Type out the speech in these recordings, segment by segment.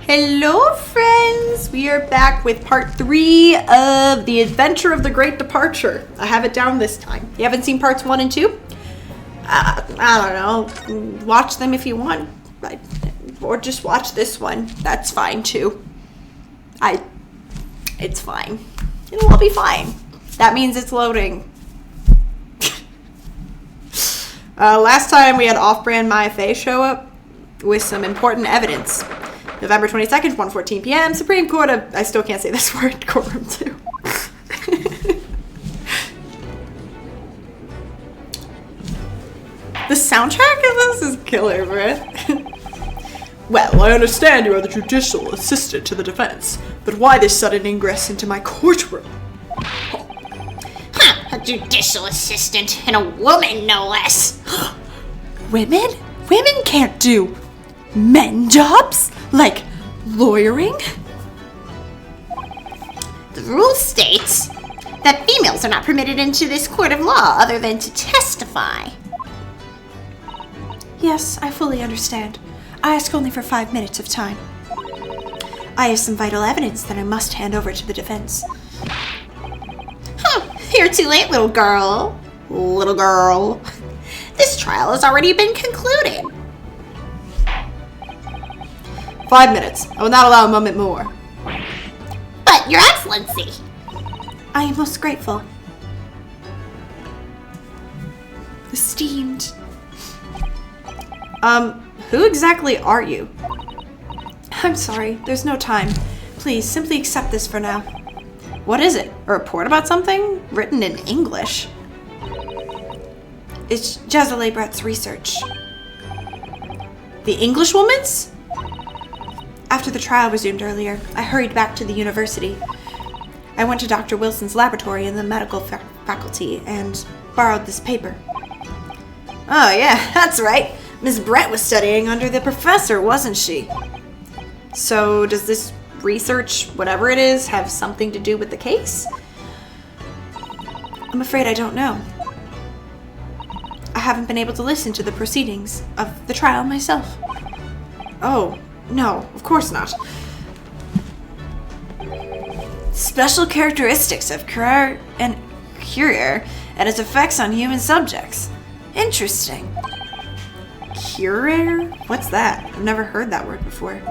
Hello friends! We are back with part 3 of The Adventure of the Great Departure. I have it down this time. You haven't seen parts 1 and 2? I don't know. Watch them if you want. Or just watch this one. That's fine too. It's fine. It'll all be fine. That means it's loading. Last time we had off-brand Maya Fey show up with some important evidence. November 22nd, 1:14 p.m. Supreme Court of... I still can't say this word. Courtroom 2. The soundtrack of this is killer, bro. Well, I understand you are the judicial assistant to the defense, but why this sudden ingress into my courtroom? A judicial assistant and a woman, no less. Women? Women can't do men jobs? Like lawyering? The rule states that females are not permitted into this court of law other than to testify. Yes, I fully understand. I ask only for 5 minutes of time. I have some vital evidence that I must hand over to the defense. You're too late, little girl. Little girl. This trial has already been concluded. 5 minutes. I will not allow a moment more. But, Your Excellency. I am most grateful. Esteemed. Who exactly are you? I'm sorry, there's no time. Please, simply accept this for now. What is it? A report about something? Written in English? It's Jezebel Brett's research. The Englishwoman's? After the trial resumed earlier, I hurried back to the university. I went to Dr. Wilson's laboratory in the medical faculty and borrowed this paper. Oh yeah, that's right. Miss Brett was studying under the professor, wasn't she? So does this research, whatever it is, have something to do with the case? I'm afraid I don't know. I haven't been able to listen to the proceedings of the trial myself. Oh, no, of course not. Special characteristics of Courier and its effects on human subjects. Interesting. Courier? What's that? I've never heard that word before.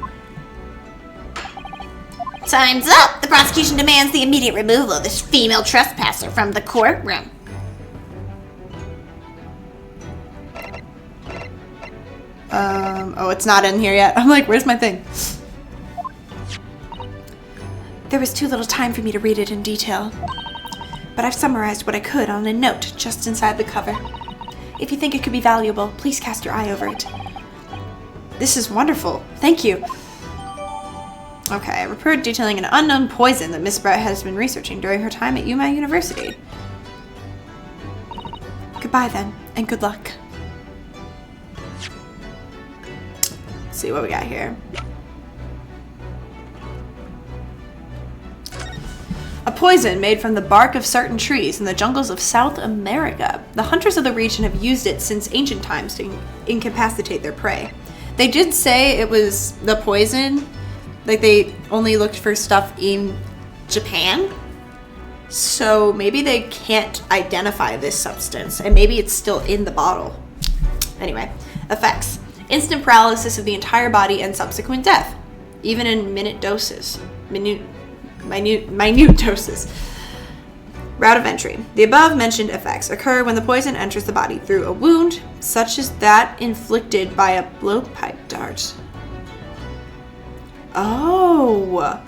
Time's up. The prosecution demands the immediate removal of this female trespasser from the courtroom. Oh, it's not in here yet. I'm like, where's my thing? There was too little time for me to read it in detail, but I've summarized what I could on a note just inside the cover. If you think it could be valuable, please cast your eye over it. This is wonderful. Thank you. Okay, a report detailing an unknown poison that Miss Brett has been researching during her time at Yuma University. Goodbye then, and good luck. Let's see what we got here. A poison made from the bark of certain trees in the jungles of South America. The hunters of the region have used it since ancient times to incapacitate their prey. They did say it was the poison, like they only looked for stuff in Japan. So maybe they can't identify this substance, and maybe it's still in the bottle. Anyway, effects. Instant paralysis of the entire body and subsequent death, even in minute doses. Minute doses. Route of entry. The above mentioned effects occur when the poison enters the body through a wound, such as that inflicted by a blowpipe dart. Oh.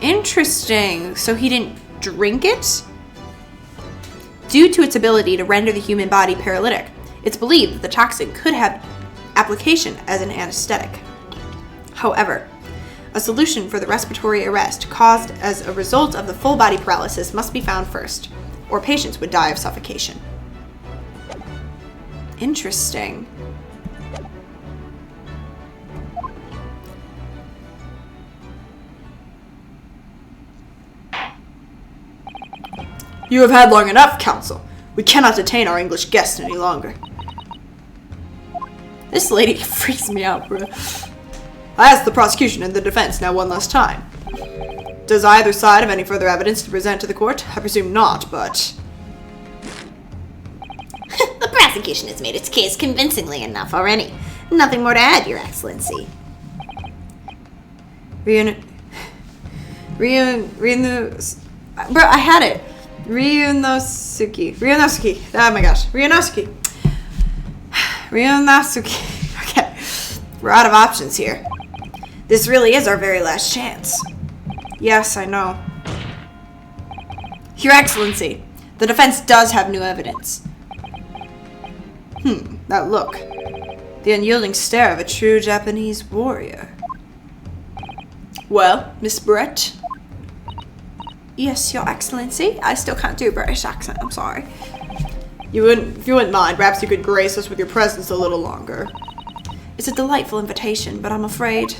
Interesting. So he didn't drink it? Due to its ability to render the human body paralytic, it's believed that the toxin could have application as an anesthetic. However, a solution for the respiratory arrest caused as a result of the full body paralysis must be found first, or patients would die of suffocation. Interesting. You have had long enough, Counsel. We cannot detain our English guest any longer. This lady freaks me out, bro. I asked the prosecution and the defense now one last time. Does either side have any further evidence to present to the court? I presume not, but... The prosecution has made its case convincingly enough already. Nothing more to add, Your Excellency. Bro, I had it. Ryunosuke. Oh my gosh. Ryunosuke. Okay. We're out of options here. This really is our very last chance. Yes, I know. Your Excellency, the defense does have new evidence. That look. The unyielding stare of a true Japanese warrior. Well, Miss Brett? Yes, Your Excellency. I still can't do a British accent, I'm sorry. If you wouldn't mind, perhaps you could grace us with your presence a little longer. It's a delightful invitation, but I'm afraid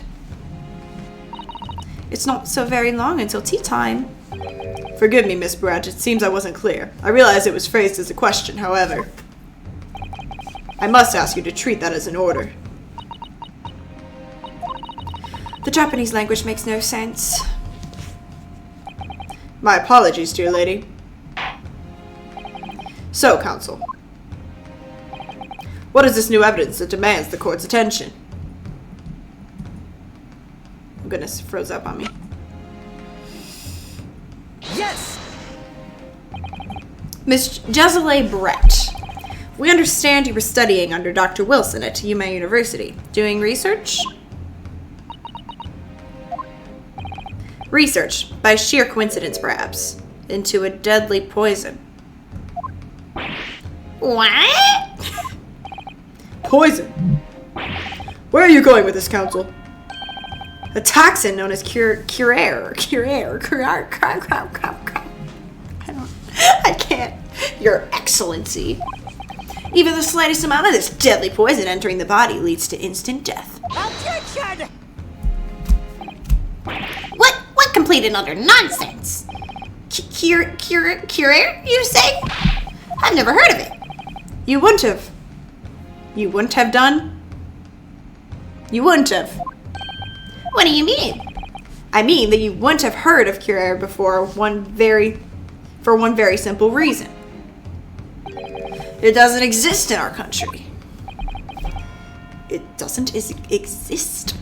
it's not so very long until tea time. Forgive me, Miss Brett. It seems I wasn't clear. I realize it was phrased as a question, however. I must ask you to treat that as an order. The Japanese language makes no sense. My apologies, dear lady. So, counsel, what is this new evidence that demands the court's attention? Oh goodness, it froze up on me. Yes! Miss Jezale Brett, we understand you were studying under Dr. Wilson at Yuma University. Doing research? Research, by sheer coincidence perhaps, into a deadly poison. What? Poison? Where are you going with this, counsel? A toxin known as curare. I can't. Your Excellency. Even the slightest amount of this deadly poison entering the body leads to instant death. Objection! What complete and utter nonsense? Curare, you say? I've never heard of it. You wouldn't have. You wouldn't have done? You wouldn't have. What do you mean? I mean that you wouldn't have heard of curare before for one very simple reason. It doesn't exist in our country. It doesn't exist.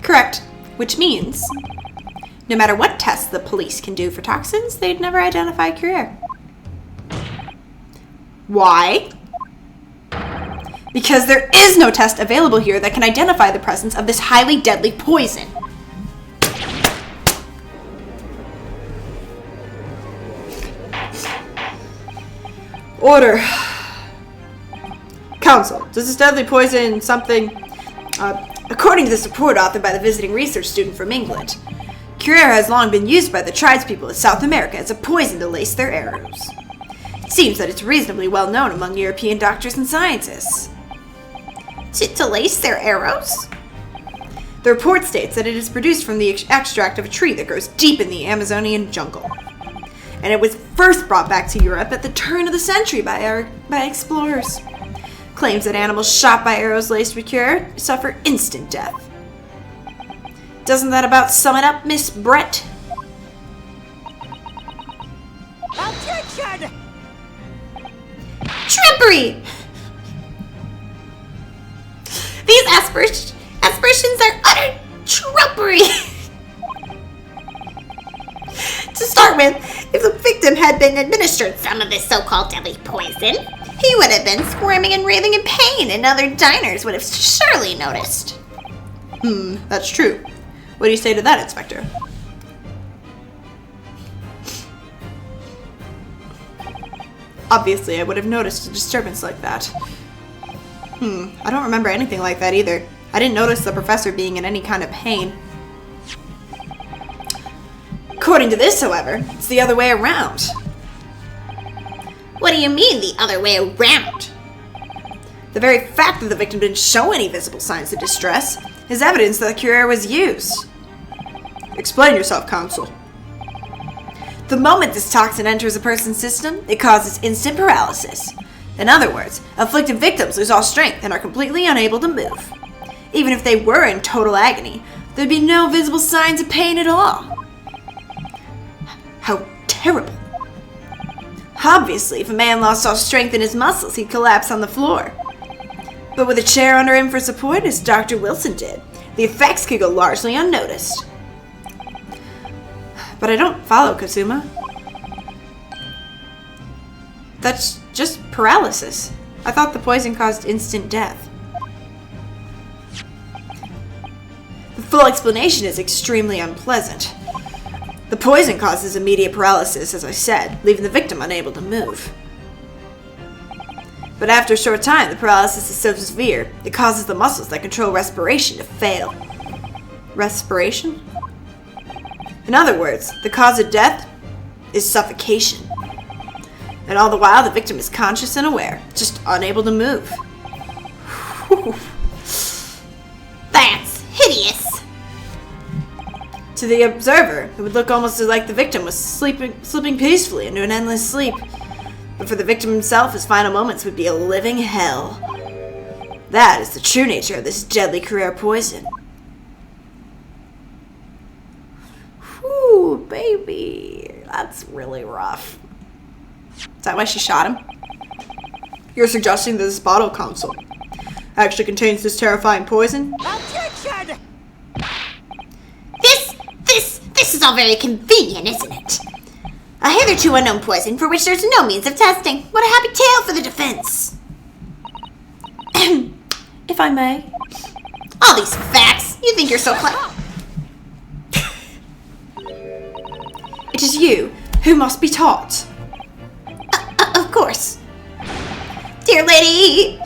Correct. Which means, no matter what tests the police can do for toxins, they'd never identify curare. Why? Because there is no test available here that can identify the presence of this highly deadly poison. Order. Counsel, does this deadly poison something... according to this report authored by the visiting research student from England, curare has long been used by the tribespeople of South America as a poison to lace their arrows. It seems that it's reasonably well known among European doctors and scientists. To lace their arrows? The report states that it is produced from the extract of a tree that grows deep in the Amazonian jungle. And it was first brought back to Europe at the turn of the century by explorers. Claims that animals shot by arrows laced with curare suffer instant death. Doesn't that about sum it up, Miss Brett? Objection! Trumpery! These aspersions are utter trumpery! To start with, if the victim had been administered some of this so-called deadly poison, he would have been squirming and writhing in pain, and other diners would have surely noticed. That's true. What do you say to that, Inspector? Obviously, I would have noticed a disturbance like that. I don't remember anything like that either. I didn't notice the professor being in any kind of pain. According to this, however, it's the other way around. What do you mean, the other way around? The very fact that the victim didn't show any visible signs of distress is evidence that the curare was used. Explain yourself, counsel. The moment this toxin enters a person's system, it causes instant paralysis. In other words, afflicted victims lose all strength and are completely unable to move. even if they were in total agony, there'd be no visible signs of pain at all. How terrible. Obviously, if a man lost all strength in his muscles, he'd collapse on the floor. But with a chair under him for support, as Dr. Wilson did, the effects could go largely unnoticed. But I don't follow, Kazuma. That's just paralysis. I thought the poison caused instant death. The full explanation is extremely unpleasant. The poison causes immediate paralysis, as I said, leaving the victim unable to move. But after a short time, the paralysis is so severe, it causes the muscles that control respiration to fail. Respiration? In other words, the cause of death is suffocation. And all the while, the victim is conscious and aware, just unable to move. Whew. That's hideous. To the observer, it would look almost as like the victim was slipping peacefully into an endless sleep. But for the victim himself, his final moments would be a living hell. That is the true nature of this deadly career poison. Whew, baby. That's really rough. Is that why she shot him? You're suggesting that this bottle console actually contains this terrifying poison? Objection! This is all very convenient, isn't it? A hitherto unknown poison for which there's no means of testing. What a happy tale for the defense. If I may. All these facts. You think you're so clever. It is you who must be taught. Of course. Dear lady.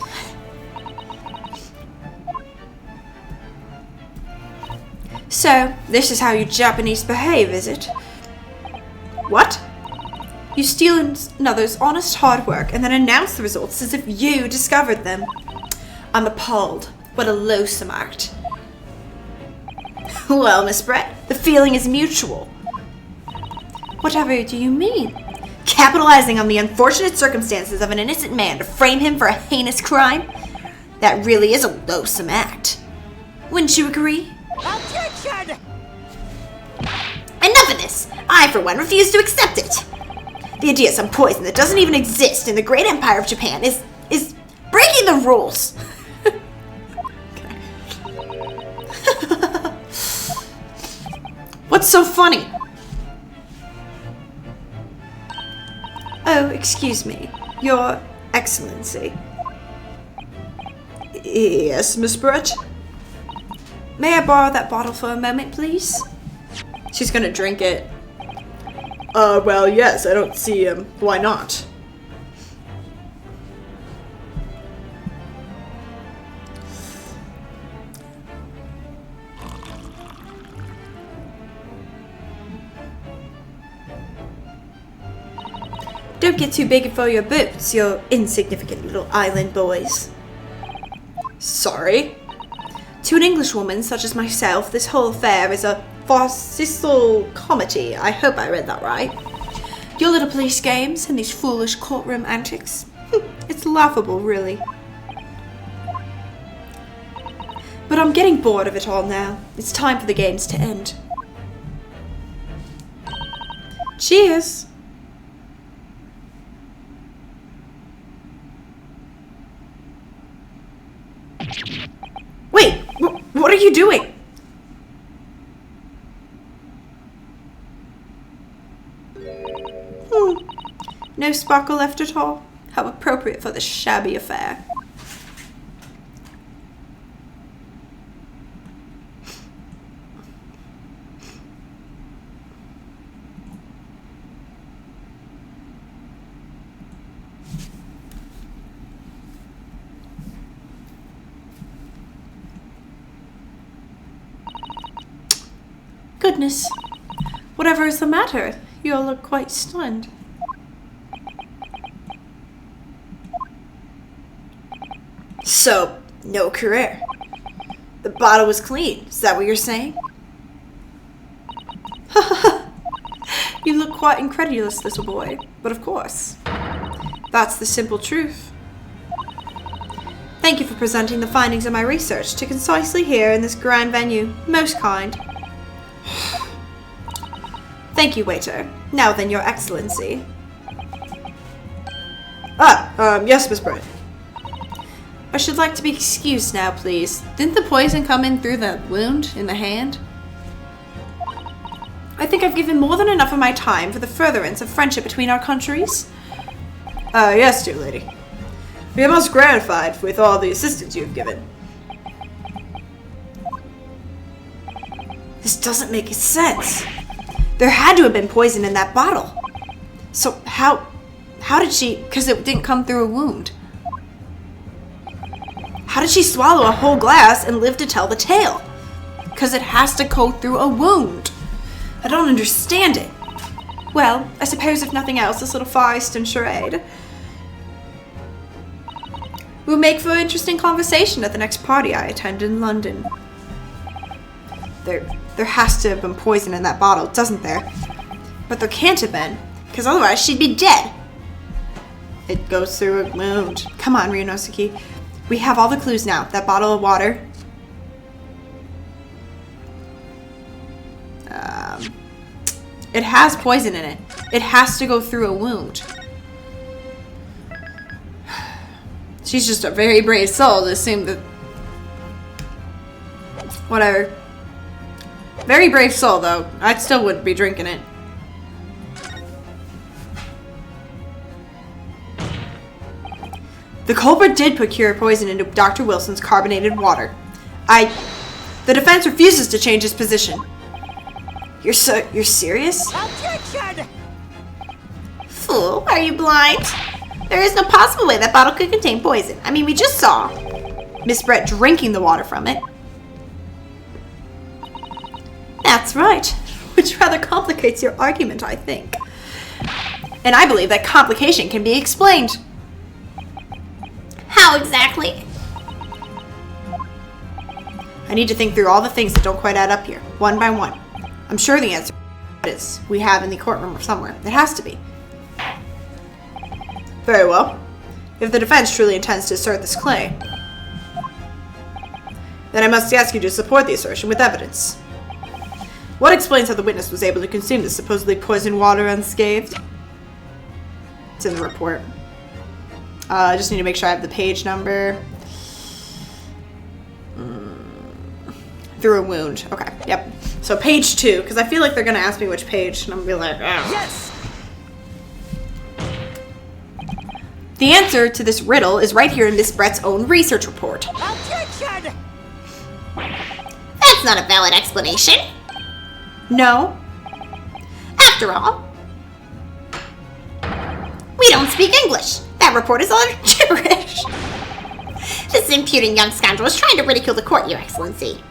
So, this is how you Japanese behave, is it? What? You steal another's honest hard work and then announce the results as if you discovered them. I'm appalled. What a loathsome act. Well, Miss Brett, the feeling is mutual. Whatever do you mean? Capitalizing on the unfortunate circumstances of an innocent man to frame him for a heinous crime? That really is a loathsome act. Wouldn't you agree? Objection! Enough of this! I, for one, refuse to accept it. The idea of some poison that doesn't even exist in the great empire of Japan is breaking the rules. What's so funny? Oh, excuse me. Your Excellency. Yes, Miss Brett? May I borrow that bottle for a moment, please? She's gonna drink it. Well, yes, I don't see, why not? Don't get too big for your boots, you insignificant little island boys. Sorry? To an Englishwoman such as myself, this whole affair is a farcical comedy. I hope I read that right. Your little police games and these foolish courtroom antics. It's laughable, really. But I'm getting bored of it all now. It's time for the games to end. Cheers! Wait! What are you doing? No sparkle left at all? How appropriate for this shabby affair. Goodness. Whatever is the matter? You all look quite stunned. So, no career. The bottle was clean. Is that what you're saying? You look quite incredulous, little boy. But of course. That's the simple truth. Thank you for presenting the findings of my research to concisely here in this grand venue. Most kind. Thank you, waiter. Now then, Your Excellency. Yes, Miss Brett. I should like to be excused now, please. Didn't the poison come in through the wound in the hand? I think I've given more than enough of my time for the furtherance of friendship between our countries. Yes, dear lady. We are most gratified with all the assistance you have given. This doesn't make sense. There had to have been poison in that bottle. So how did she, because it didn't come through a wound. How did she swallow a whole glass and live to tell the tale? Because it has to go through a wound. I don't understand it. Well, I suppose if nothing else, this little Far Eastern charade will make for interesting conversation at the next party I attend in London. There has to have been poison in that bottle, doesn't there? But there can't have been, because otherwise she'd be dead. It goes through a wound. Come on, Ryunosuke. We have all the clues now. That bottle of water. It has poison in it. It has to go through a wound. She's just a very brave soul to assume that... Whatever. Very brave soul, though. I still wouldn't be drinking it. The culprit did put cure poison into Dr. Wilson's carbonated water. The defense refuses to change its position. You're serious? Objection! Fool, are you blind? There is no possible way that bottle could contain poison. I mean, we just saw Miss Brett drinking the water from it. That's right. Which rather complicates your argument, I think. And I believe that complication can be explained. how exactly? I need to think through all the things that don't quite add up here, one by one. I'm sure the answer is we have in the courtroom or somewhere. It has to be. Very well. If the defense truly intends to assert this claim, then I must ask you to support the assertion with evidence. What explains how the witness was able to consume this supposedly poisoned water unscathed? It's in the report. I just need to make sure I have the page number. Through a wound. Okay, yep. So page 2, because I feel like they're going to ask me which page, and I'm going to be like, oh. Yes! The answer to this riddle is right here in Miss Brett's own research report. Objection! That's not a valid explanation. No? After all, we don't speak English. That report is all gibberish. This impudent young scoundrel is trying to ridicule the court, Your Excellency.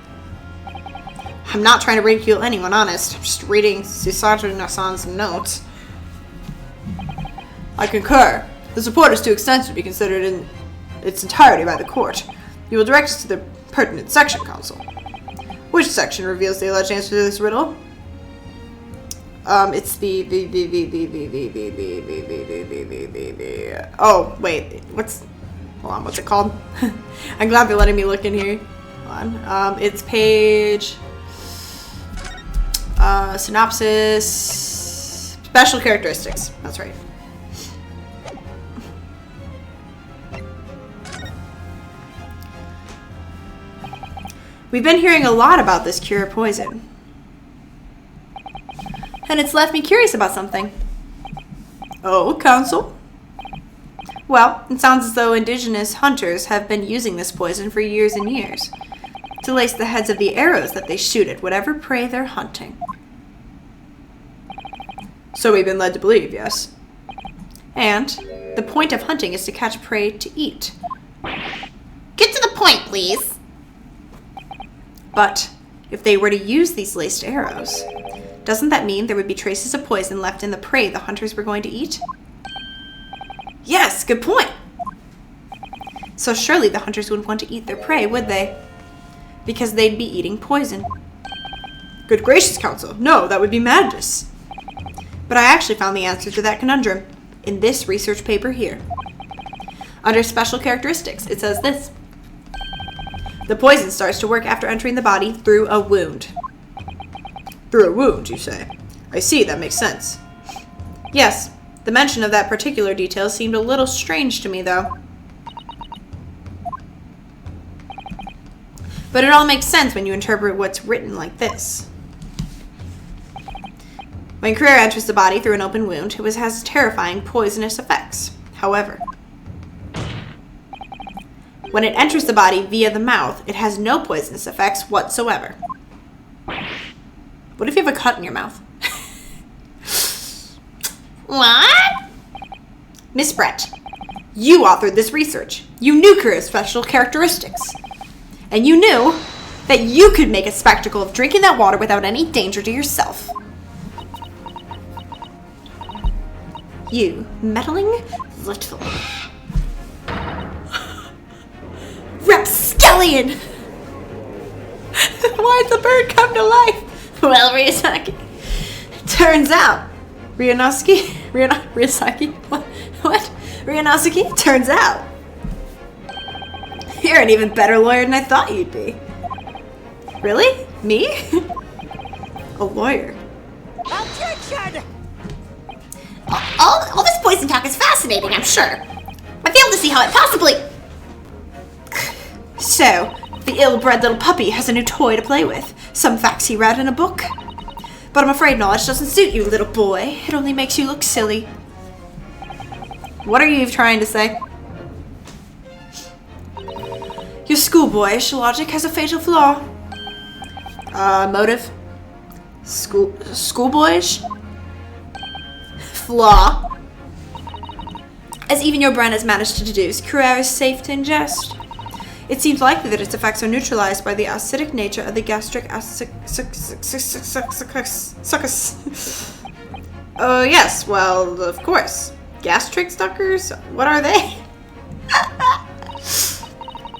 I'm not trying to ridicule anyone, honest. I'm just reading Susato-Nasan's notes. I concur. This report is too extensive to be considered in its entirety by the court. You will direct us to the pertinent section, counsel. Which section reveals the alleged answer to this riddle? It's the oh, wait. Hold on, what's it called? I'm glad they're letting me look in here. Hold on. It's page... synopsis... Special characteristics. That's right. We've been hearing a lot about this cure poison. And it's left me curious about something. Oh, counsel? Well, it sounds as though indigenous hunters have been using this poison for years and years to lace the heads of the arrows that they shoot at whatever prey they're hunting. So we've been led to believe, yes? And the point of hunting is to catch prey to eat. Get to the point, please. But if they were to use these laced arrows, doesn't that mean there would be traces of poison left in the prey the hunters were going to eat? Yes, good point. So surely the hunters wouldn't want to eat their prey, would they? Because they'd be eating poison. Good gracious, counsel. No, that would be madness. But I actually found the answer to that conundrum in this research paper here. Under special characteristics, it says this. The poison starts to work after entering the body through a wound. Through a wound, you say? I see, that makes sense. Yes, the mention of that particular detail seemed a little strange to me, though. But it all makes sense when you interpret what's written like this. When Career enters the body through an open wound, it has terrifying poisonous effects. However, when it enters the body via the mouth, it has no poisonous effects whatsoever. What if you have a cut in your mouth? What? Miss Brett, you authored this research. You knew Career's special characteristics. And you knew that you could make a spectacle of drinking that water without any danger to yourself. You meddling little rapscallion! Why'd the bird come to life? Well, Ryusaki. Turns out, Ryusaki? What? Ryunosaki? Turns out, you're an even better lawyer than I thought you'd be. Really? Me? A lawyer? Objection! All this poison talk is fascinating, I'm sure. I fail to see how it possibly... So, the ill-bred little puppy has a new toy to play with. Some facts he read in a book. But I'm afraid knowledge doesn't suit you, little boy. It only makes you look silly. What are you trying to say? Your schoolboyish logic has a fatal flaw. Motive? Schoolboyish? Flaw. As even your brain has managed to deduce, Career is safe to ingest. It seems likely that its effects are neutralized by the acidic nature of the gastric succus. Oh, yes, well, of course. Gastric suckers? What are they?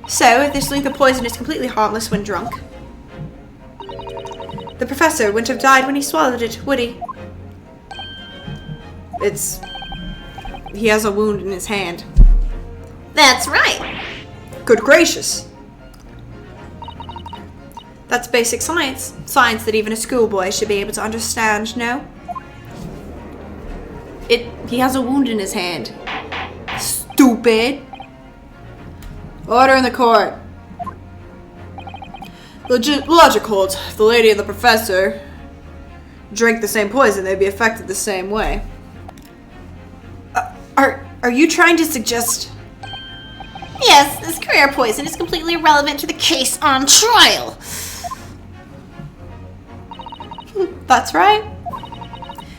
So, if this lethal poison is completely harmless when drunk, the professor wouldn't have died when he swallowed it, would he? He has a wound in his hand. That's right. Good gracious. That's basic science. Science that even a schoolboy should be able to understand, no? He has a wound in his hand. Stupid. Order in the court. Logic holds. If the lady and the professor drank the same poison, they'd be affected the same way. Are you trying to suggest... Yes, this Career poison is completely irrelevant to the case on trial. That's right.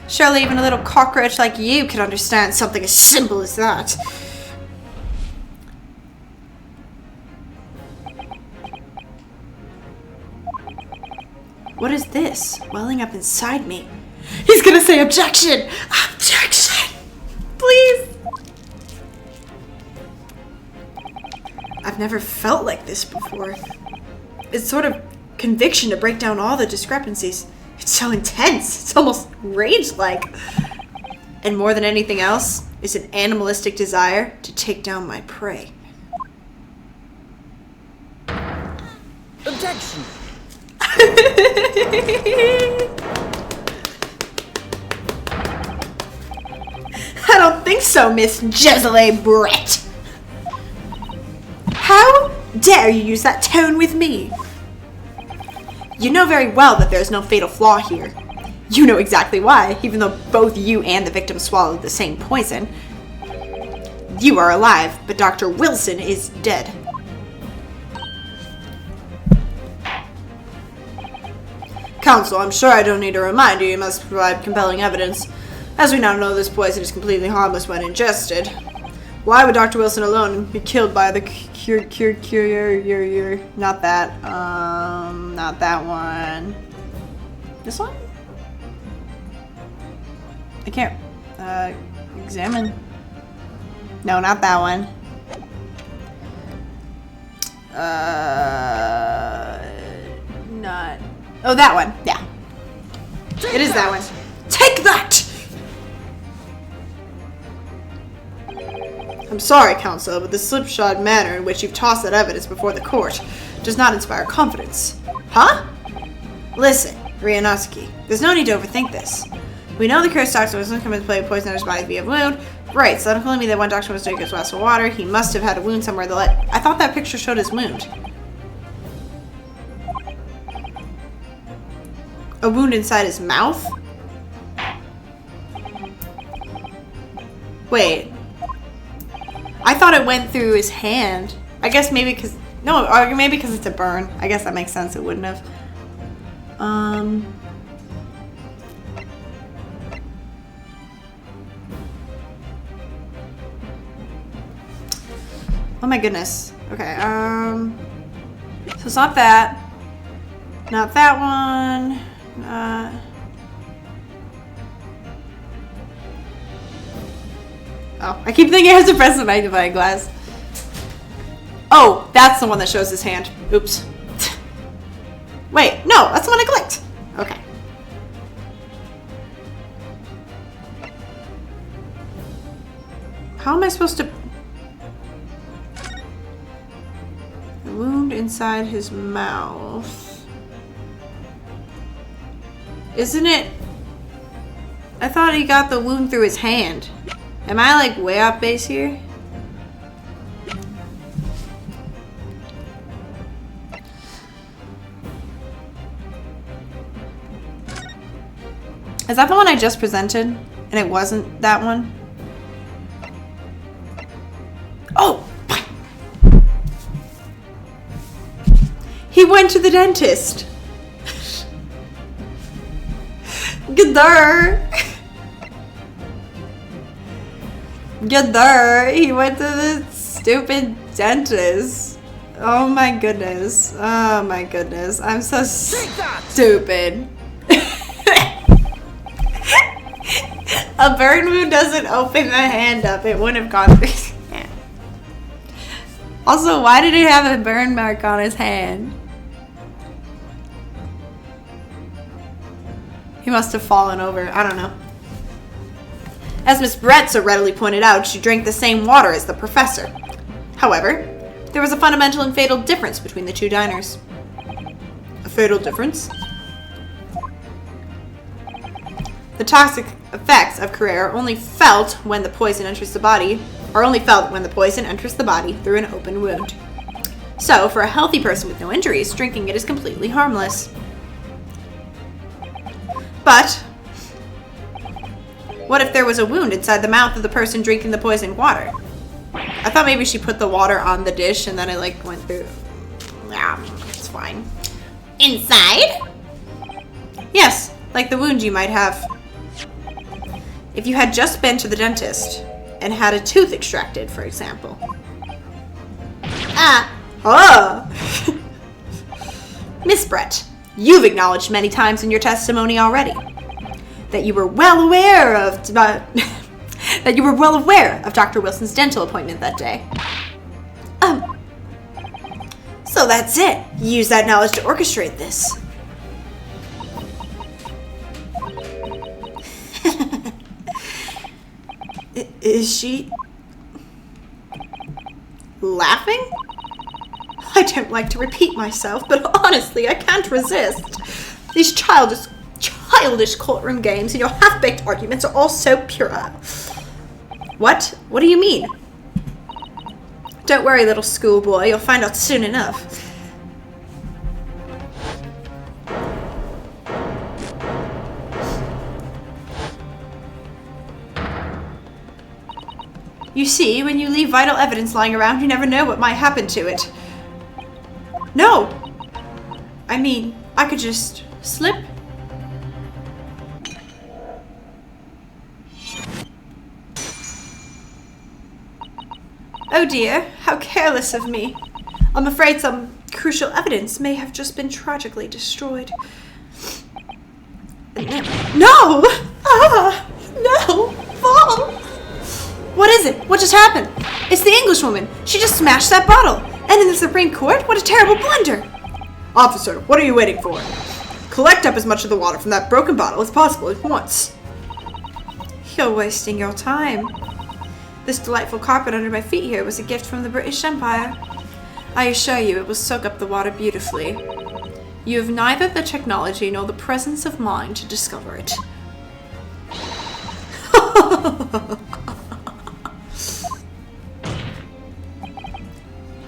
Surely even a little cockroach like you can understand something as simple as that. What is this welling up inside me? He's gonna say objection! Objection! Please! I've never felt like this before. It's sort of conviction to break down all the discrepancies. It's so intense. It's almost rage-like. And more than anything else, is an animalistic desire to take down my prey. Objection! I don't think so, Miss Jezele Brett. How dare you use that tone with me? You know very well that there's no fatal flaw here. You know exactly why, even though both you and the victim swallowed the same poison. You are alive, but Dr. Wilson is dead. Counsel, I'm sure I don't need to remind you must provide compelling evidence. As we now know, this poison is completely harmless when ingested. Why would Dr. Wilson alone be killed by the not that, not that one. This one? I can't, examine. No, not that one. Not, oh, that one, yeah. It is that one. Take that! I'm sorry, Counsel, but the slipshod manner in which you've tossed that evidence before the court does not inspire confidence. Huh? Listen, Ryunosuke, there's no need to overthink this. We know the cursed toxin was come into play with poison in his body via wound. Right, so I'm telling me that one doctor was doing his glass of water. He must have had a wound somewhere that let... I thought that picture showed his wound. A wound inside his mouth? Wait. I thought it went through his hand. I guess maybe because... No, or maybe because it's a burn. I guess that makes sense. It wouldn't have. Oh my goodness. Okay, so it's not that. Not that one. Oh, I keep thinking I have to press the magnifying glass. Oh, that's the one that shows his hand. Oops. Wait, no, that's the one I clicked. Okay. How am I supposed to... A wound inside his mouth. Isn't it... I thought he got the wound through his hand. Am I like way off base here? Is that the one I just presented? And it wasn't that one? Oh! He went to the dentist! Gadar! Gadar! He went to the stupid dentist. Oh my goodness. Oh my goodness. I'm so stupid. A burn wound doesn't open the hand up. It wouldn't have gone through his hand. Also, why did he have a burn mark on his hand? He must have fallen over. I don't know. As Miss Brett so readily pointed out, she drank the same water as the professor. However, there was a fundamental and fatal difference between the two diners. A fatal difference? The toxic effects of Carrera are only felt when the poison enters the body through an open wound. So, for a healthy person with no injuries, drinking it is completely harmless. But, what if there was a wound inside the mouth of the person drinking the poisoned water? I thought maybe she put the water on the dish and then it like went through. Yeah, it's fine. Inside? Yes, like the wound you might have. If you had just been to the dentist and had a tooth extracted, for example. Miss Brett, you've acknowledged many times in your testimony already that you were well aware of Dr. Wilson's dental appointment that day. So that's it. Use that knowledge to orchestrate this. Is she laughing? I don't like to repeat myself, but honestly, I can't resist. These childish courtroom games and your half-baked arguments are all so puerile. What? What do you mean? Don't worry, little schoolboy. You'll find out soon enough. You see, when you leave vital evidence lying around, you never know what might happen to it. No! I mean, I could just slip. Oh dear, how careless of me. I'm afraid some crucial evidence may have just been tragically destroyed. No! Ah! No! Fall! What is it? What just happened? It's the Englishwoman. She just smashed that bottle. And in the Supreme Court? What a terrible blunder. Officer, what are you waiting for? Collect up as much of the water from that broken bottle as possible at once. You're wasting your time. This delightful carpet under my feet here was a gift from the British Empire. I assure you it will soak up the water beautifully. You have neither the technology nor the presence of mind to discover it.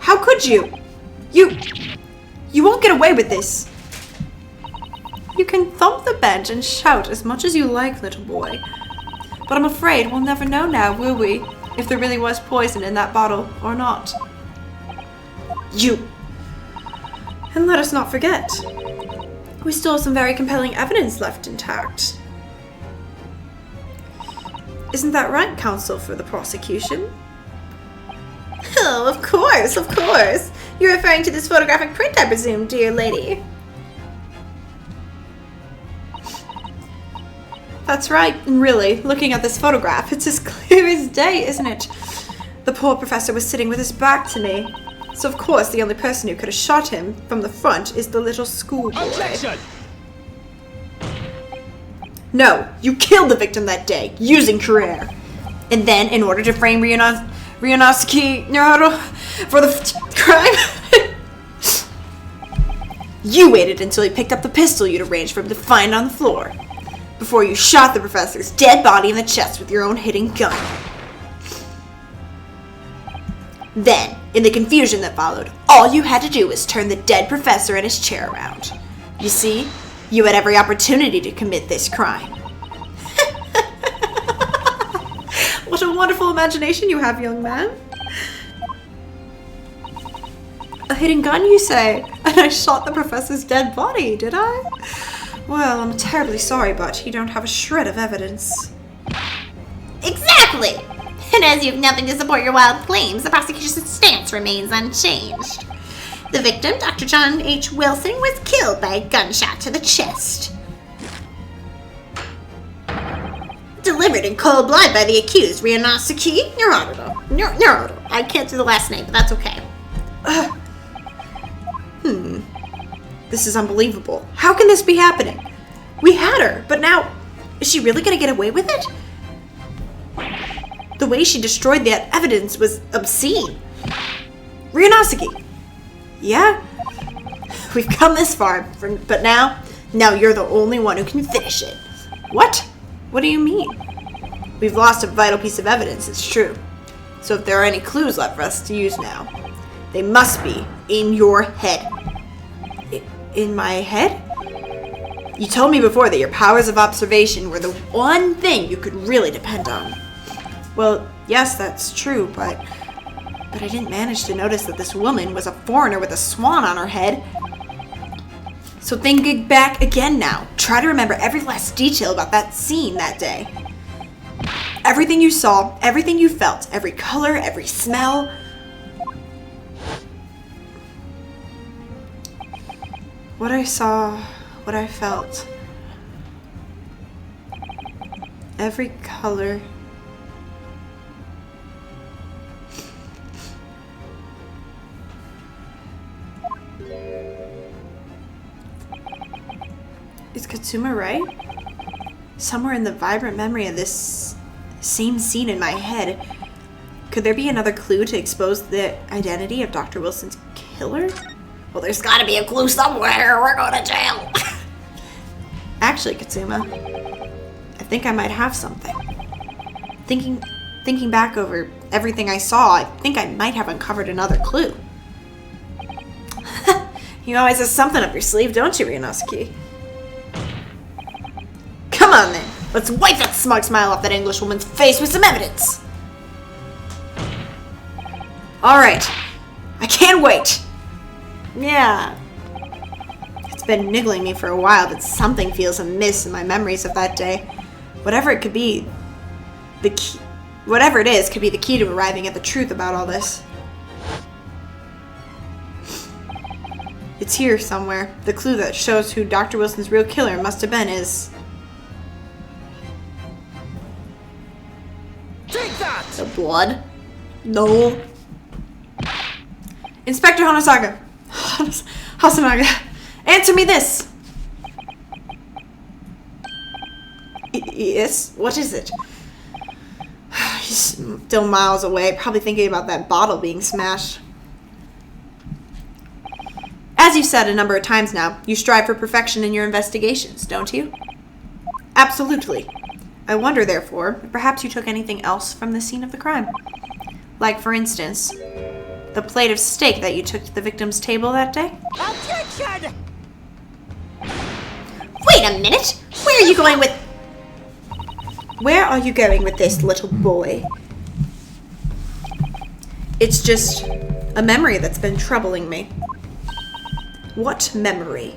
How could you? You won't get away with this. You can thump the bench and shout as much as you like, little boy. But I'm afraid we'll never know now, will we? If there really was poison in that bottle or not. And let us not forget, we still have some very compelling evidence left intact. Isn't that right, counsel for the prosecution? Oh, of course, of course. You're referring to this photographic print, I presume, dear lady. That's right, and really, looking at this photograph, it's as clear as day, isn't it? The poor professor was sitting with his back to me. So of course the only person who could have shot him from the front is the little schoolboy. Objection! No, you killed the victim that day, using Carrere. And then, in order to frame Ryunosuke Naruto for the crime, you waited until he picked up the pistol you'd arranged for him to find on the floor, before you shot the professor's dead body in the chest with your own hidden gun. Then, in the confusion that followed, all you had to do was turn the dead professor and his chair around. You see, you had every opportunity to commit this crime. What a wonderful imagination you have, young man. A hidden gun, you say? And I shot the professor's dead body, did I? Well, I'm terribly sorry, but you don't have a shred of evidence. Exactly! And as you have nothing to support your wild claims, the prosecution's stance remains unchanged. The victim, Dr. John H. Wilson, was killed by a gunshot to the chest. Delivered in cold blood by the accused, Ryunosuke Naruto. I can't do the last name, but that's okay. This is unbelievable. How can this be happening? We had her, but now, is she really gonna get away with it? The way she destroyed that evidence was obscene. Ryunosuke! Yeah? We've come this far, but now you're the only one who can finish it. What? What do you mean? We've lost a vital piece of evidence, it's true. So if there are any clues left for us to use now, they must be in your head. In my head? You told me before that your powers of observation were the one thing you could really depend on. Well, yes, that's true, but I didn't manage to notice that this woman was a foreigner with a swan on her head. So think back again now. Try to remember every last detail about that scene that day. Everything you saw, everything you felt, every color, every smell. What I saw, what I felt. Every color. Is Katsuma right? Somewhere in the vibrant memory of this same scene in my head, could there be another clue to expose the identity of Dr. Wilson's killer? Well, there's gotta be a clue somewhere. We're going to jail. Actually, Katsuma, I think I might have something. Thinking back over everything I saw, I think I might have uncovered another clue. You always have something up your sleeve, don't you, Ryunosuke? Come on then, let's wipe that smug smile off that Englishwoman's face with some evidence. Alright, I can't wait. Yeah. It's been niggling me for a while that something feels amiss in my memories of that day. Whatever it could be, whatever it is could be the key to arriving at the truth about all this. It's here somewhere. The clue that shows who Dr. Wilson's real killer must have been is... Take that! The blood? No. Inspector Hanasaga. Hasanaga. Answer me this. Yes? What is it? He's still miles away, probably thinking about that bottle being smashed. As you've said a number of times now, you strive for perfection in your investigations, don't you? Absolutely. I wonder, therefore, if perhaps you took anything else from the scene of the crime. Like, for instance, the plate of steak that you took to the victim's table that day? Objection! Wait a minute! Where are you going with... Where are you going with this, little boy? It's just a memory that's been troubling me. What memory?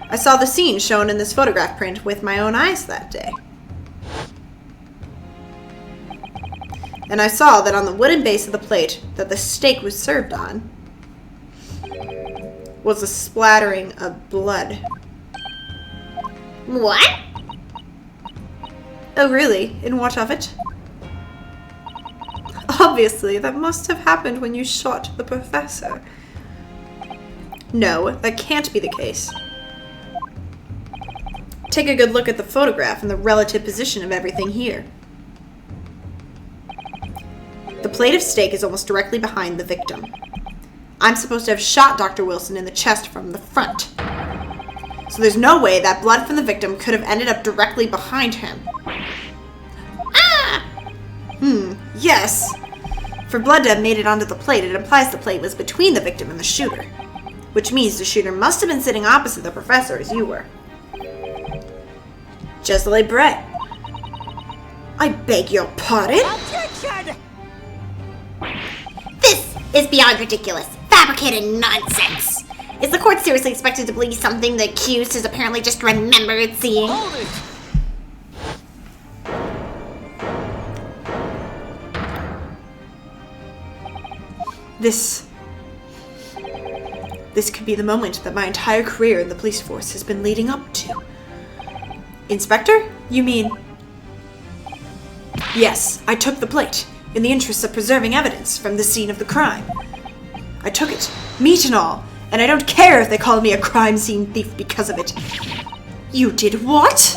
I saw the scene shown in this photograph print with my own eyes that day. And I saw that on the wooden base of the plate that the steak was served on was a splattering of blood. What? Oh, really? And what of it? Obviously, that must have happened when you shot the professor. No, that can't be the case. Take a good look at the photograph and the relative position of everything here. The plate of steak is almost directly behind the victim. I'm supposed to have shot Dr. Wilson in the chest from the front. So there's no way that blood from the victim could have ended up directly behind him. Ah! Yes. For blood to have made it onto the plate, it implies the plate was between the victim and the shooter. Which means the shooter must have been sitting opposite the professor as you were. Just like Brett. I beg your pardon? Objection! This is beyond ridiculous. Fabricated nonsense. Is the court seriously expected to believe something the accused has apparently just remembered seeing? Hold it! This could be the moment that my entire career in the police force has been leading up to. Inspector? You mean... Yes, I took the plate, in the interest of preserving evidence from the scene of the crime. I took it, meat and all, and I don't care if they call me a crime scene thief because of it. You did what?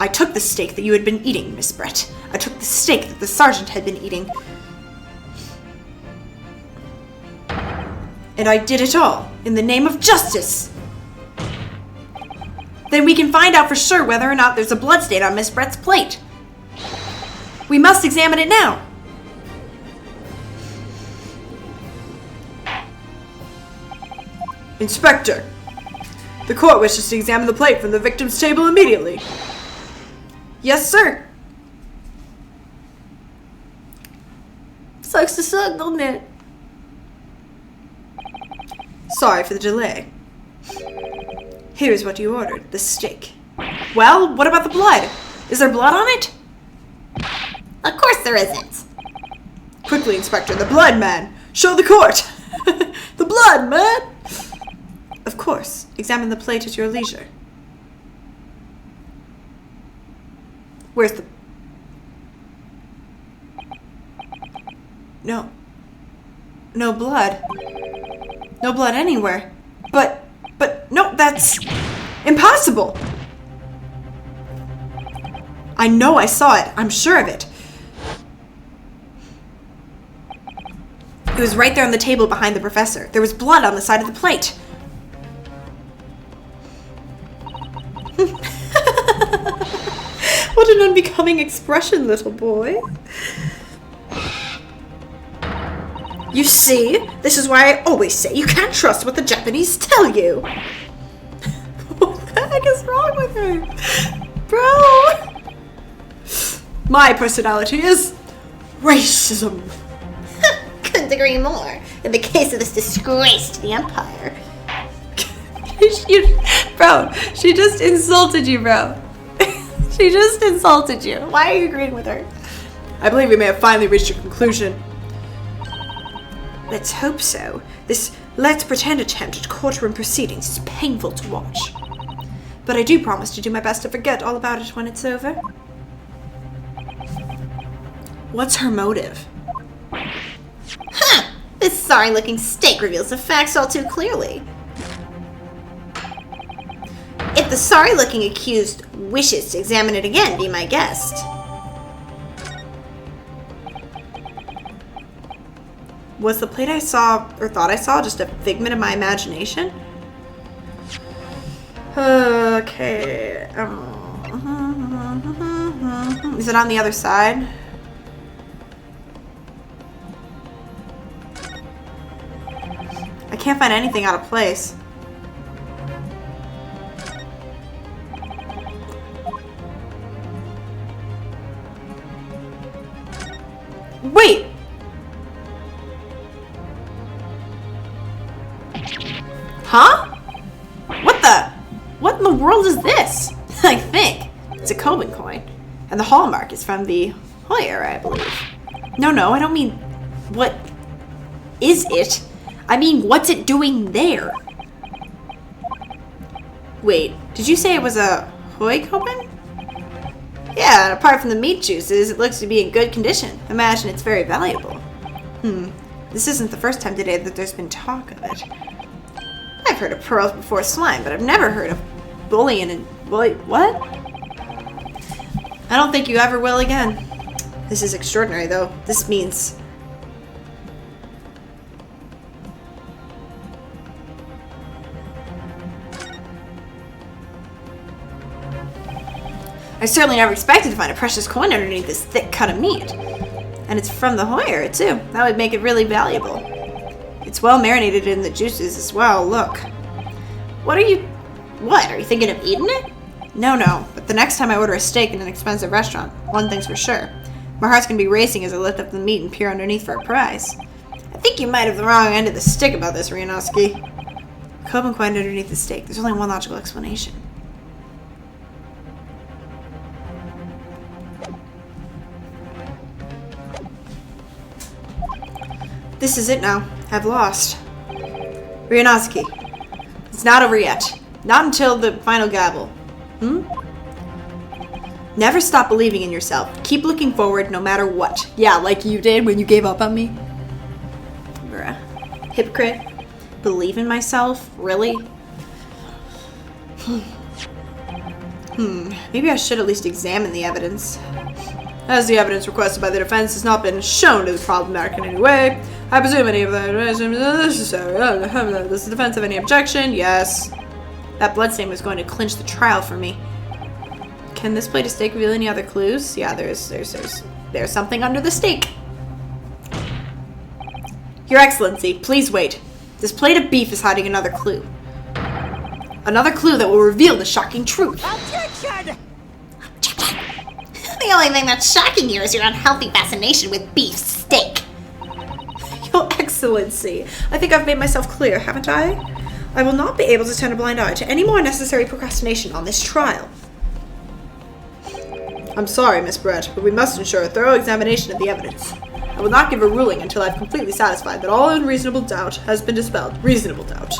I took the steak that you had been eating, Miss Brett. I took the steak that the sergeant had been eating. And I did it all in the name of justice. Then we can find out for sure whether or not there's a bloodstain on Miss Brett's plate. We must examine it now. Inspector, the court wishes to examine the plate from the victim's table immediately. Yes, sir. Sucks to suck, doesn't it? Sorry for the delay. Here's what you ordered, the steak. Well, what about the blood? Is there blood on it? Of course there isn't. Quickly, Inspector, the blood, man! Show the court! The blood, man! Of course. Examine the plate at your leisure. Where's the... No. No blood. No blood anywhere. But, no, that's impossible! I know I saw it. I'm sure of it. It was right there on the table behind the professor. There was blood on the side of the plate. What an unbecoming expression, little boy. You see? This is why I always say you can't trust what the Japanese tell you. What the heck is wrong with her? Bro! My personality is racism. Couldn't agree more. In the case of this disgrace to the empire. Bro, she just insulted you, bro. She just insulted you. Why are you agreeing with her? I believe we may have finally reached a conclusion. Let's hope so. This let's pretend attempt at courtroom proceedings is painful to watch. But I do promise to do my best to forget all about it when it's over. What's her motive? Huh! This sorry-looking steak reveals the facts all too clearly. If the sorry-looking accused wishes to examine it again, be my guest. Was the plate I saw, or thought I saw, just a figment of my imagination? Okay. Is it on the other side? I can't find anything out of place. Wait! Huh? What in the world is this? I think it's a Coben coin. And the hallmark is from the Hoy era, I believe. No, I don't mean what is it? I mean, what's it doing there? Wait, did you say it was a Hoy Coben? Yeah, and apart from the meat juices, it looks to be in good condition. Imagine it's very valuable. This isn't the first time today that there's been talk of it. I've heard of pearls before slime, but I've never heard of bullion and... Wait, what? I don't think you ever will again. This is extraordinary, though. This means... I certainly never expected to find a precious coin underneath this thick cut of meat. And it's from the Hoy era, too. That would make it really valuable. It's well marinated in the juices as well. Look. What? Are you thinking of eating it? No. But the next time I order a steak in an expensive restaurant, one thing's for sure. My heart's gonna be racing as I lift up the meat and peer underneath for a prize. I think you might have the wrong end of the stick about this, Ryunosuke. Coben coin underneath the steak. There's only one logical explanation. This is it now. I've lost. Ryunosuke, it's not over yet. Not until the final gabble. Never stop believing in yourself. Keep looking forward no matter what. Yeah, like you did when you gave up on me. Bruh. Hypocrite. Believe in myself? Really? Maybe I should at least examine the evidence. As the evidence requested by the defense has not been shown to be problematic in any way, I presume any of that is necessary. Does the defense have any objection? Yes. That bloodstain was going to clinch the trial for me. Can this plate of steak reveal any other clues? Yeah, there's something under the steak. Your Excellency, please wait. This plate of beef is hiding another clue. Another clue that will reveal the shocking truth. Objection! The only thing that's shocking you is your unhealthy fascination with beef steak. Your Excellency, I think I've made myself clear, haven't I? I will not be able to turn a blind eye to any more unnecessary procrastination on this trial. I'm sorry, Miss Brett, but we must ensure a thorough examination of the evidence. I will not give a ruling until I've completely satisfied that all unreasonable doubt has been dispelled. Reasonable doubt.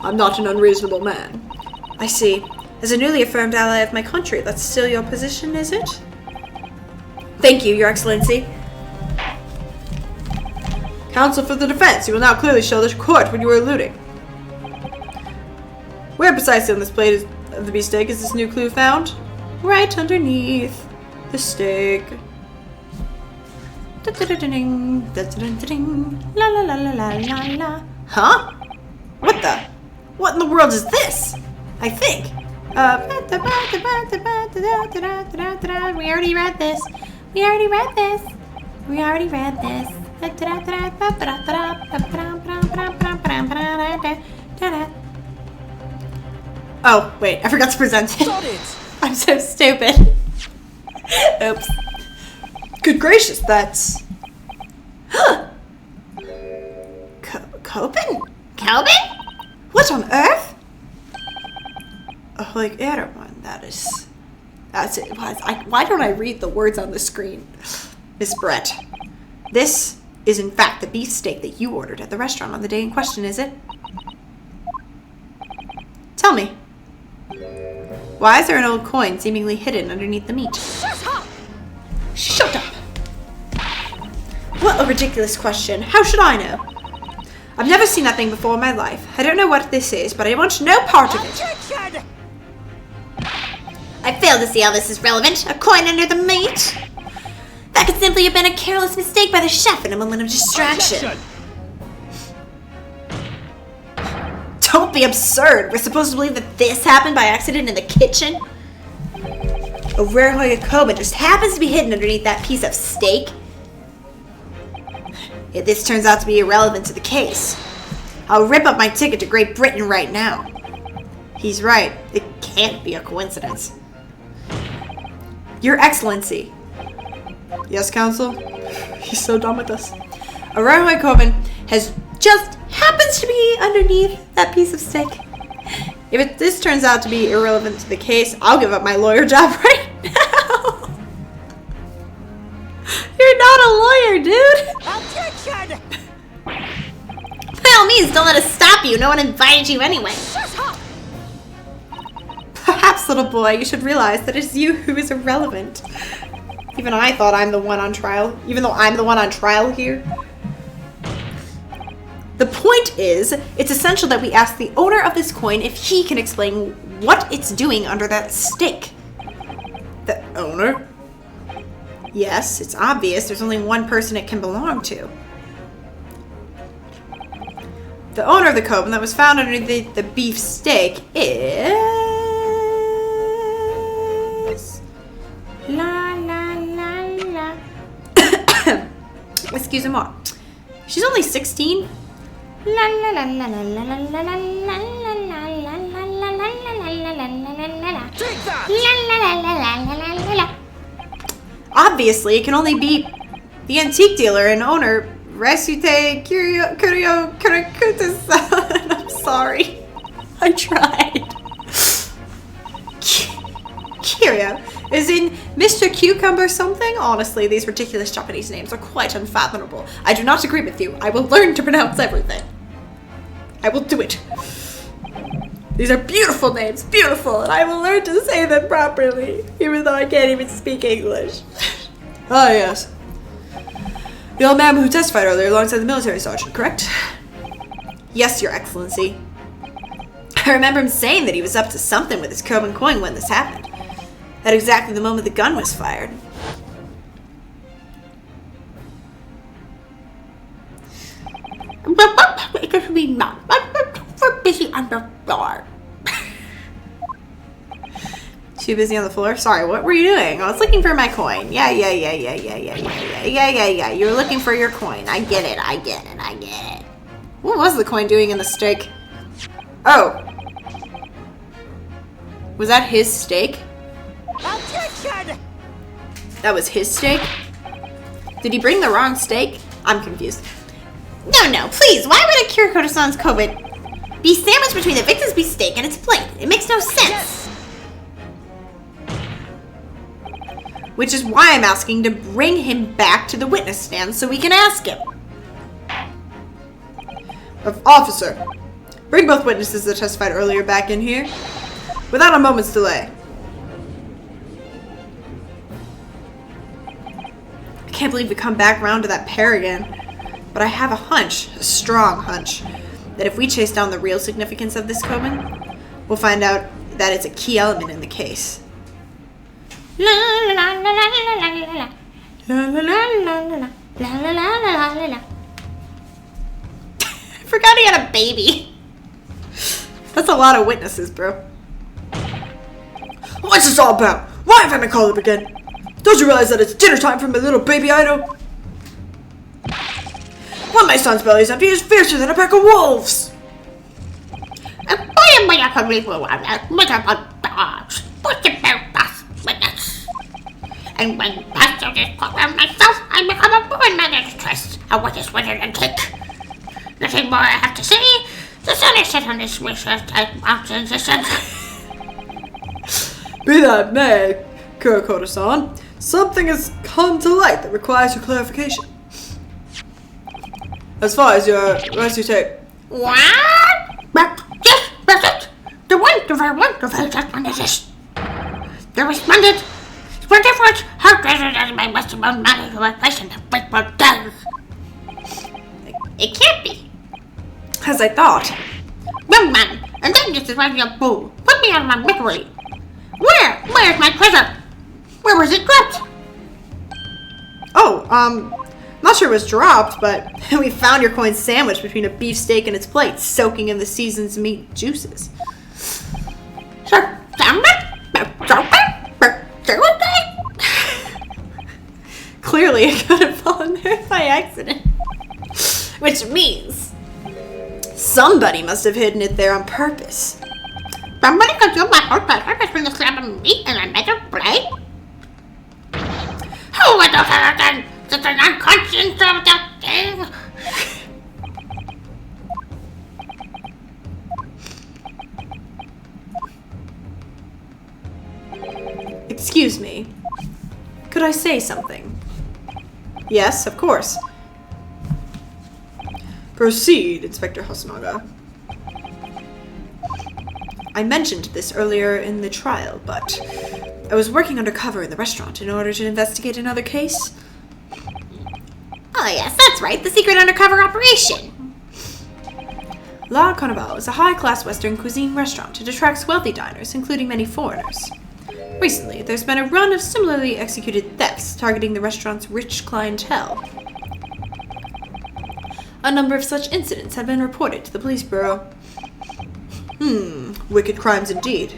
I'm not an unreasonable man. I see. As a newly affirmed ally of my country, that's still your position, is it? Thank you, Your Excellency. Counsel for the defense, you will now clearly show the court what you were alluding. Where precisely on this plate of the beefsteak is this new clue found? Right underneath the steak. La la la la la la la. Huh? What in the world is this? I think. We already read this. Oh, wait, I forgot to present it. Got it! I'm so stupid. Oops. Good gracious, that's... Coben? Coben? What on earth? Oh, like Erewhon, that's it. Why don't I read the words on the screen? Miss Brett, this is in fact the beefsteak that you ordered at the restaurant on the day in question, is it? Tell me. Why is there an old coin seemingly hidden underneath the meat? Shut up! What a ridiculous question. How should I know? I've never seen that thing before in my life. I don't know what this is, but I want no part of it. Objection! I fail to see how this is relevant. A coin under the meat? That could simply have been a careless mistake by the chef in a moment of distraction. Objection! Don't be absurd. We're supposed to believe that this happened by accident in the kitchen? A rare Kobe just happens to be hidden underneath that piece of steak? If this turns out to be irrelevant to the case, I'll rip up my ticket to Great Britain right now. He's right. It can't be a coincidence. Your Excellency. Yes, Counsel? He's so done with us. A rare Kobe just happens to be underneath that piece of steak. If this turns out to be irrelevant to the case, I'll give up my lawyer job right now. You're not a lawyer, dude. Objection! By all means, don't let us stop you. No one invited you anyway. Shut up! Perhaps, little boy, you should realize that it's you who is irrelevant. Even I thought I'm the one on trial, even though I'm the one on trial here. The point is, it's essential that we ask the owner of this coin if he can explain what it's doing under that steak. The owner? Yes, it's obvious. There's only one person it can belong to. The owner of the coin that was found underneath the beef steak is... La la la la. Excusez-moi. She's only 16. La la la la la la la la la la Take that! Obviously, it can only be the antique dealer and owner, Resute Curio Kurakuta-san. I'm sorry. I tried. Curio is in Mr. Cucumber something? Honestly, these ridiculous Japanese names are quite unfathomable. I do not agree with you. I will learn to pronounce everything. I will do it. These are beautiful names, beautiful, and I will learn to say them properly, even though I can't even speak English. Ah, yes. The old man who testified earlier alongside the military sergeant, correct? Yes, Your Excellency. I remember him saying that he was up to something with his Koban coin when this happened. At exactly the moment the gun was fired. Too busy on the floor? Sorry, what were you doing? I was looking for my coin. Yeah. You were looking for your coin. I get it. What was the coin doing in the steak? Oh. Was that his steak? Objection! That was his steak? Did he bring the wrong steak? I'm confused. No, please. Why would a Kurakoto-san's Kobe be sandwiched between the victim's beef steak and its plate? It makes no sense. Yes! Which is why I'm asking to bring him back to the witness stand so we can ask him. Officer, bring both witnesses that testified earlier back in here, without a moment's delay. I can't believe we come back round to that pair again, but I have a hunch, a strong hunch, that if we chase down the real significance of this Koban, we'll find out that it's a key element in the case. La la la la la la la la. La la la la la la. La la la la la la. I forgot he had a baby. That's a lot of witnesses, bro. What's this all about? Why have I been called up again? Don't you realize that it's dinner time for my little baby idol? When my son's belly is empty, he's fiercer than a pack of wolves. And when after this program myself, I become a woman man interest. And what is winner and cake? Nothing more I have to say. The sun is set on this wish type mountains ascent. Be that may, Kurakoto-san, something has come to light that requires your clarification. As far as your recitation. What? Yes, that's it. The wonderful just wanted this. The respondent. For difference, how greater than my Western man who I place in the breakable down. It can't be. As I thought. Young man, and then this is why you're fool. Put me out of my misery. Where's my treasure? Where was it dropped? I'm not sure it was dropped, but we found your coin sandwiched between a beefsteak and its plate, soaking in the season's meat juices. Sure. Clearly, it could have fallen there by accident. Which means Somebody must have hidden it there on purpose. somebody consumed my whole purpose from the slab of meat and I made a plate? Who would have ever done such an unconscionable thing? Excuse me. Could I say something? Yes, of course. Proceed, Inspector Hasnaga. I mentioned this earlier in the trial, but I was working undercover in the restaurant in order to investigate another case. Oh yes, that's right, the secret undercover operation. La Carnival is a high-class Western cuisine restaurant. It attracts wealthy diners, including many foreigners. Recently, there's been a run of similarly executed thefts targeting the restaurant's rich clientele. A number of such incidents have been reported to the police bureau. Wicked crimes indeed.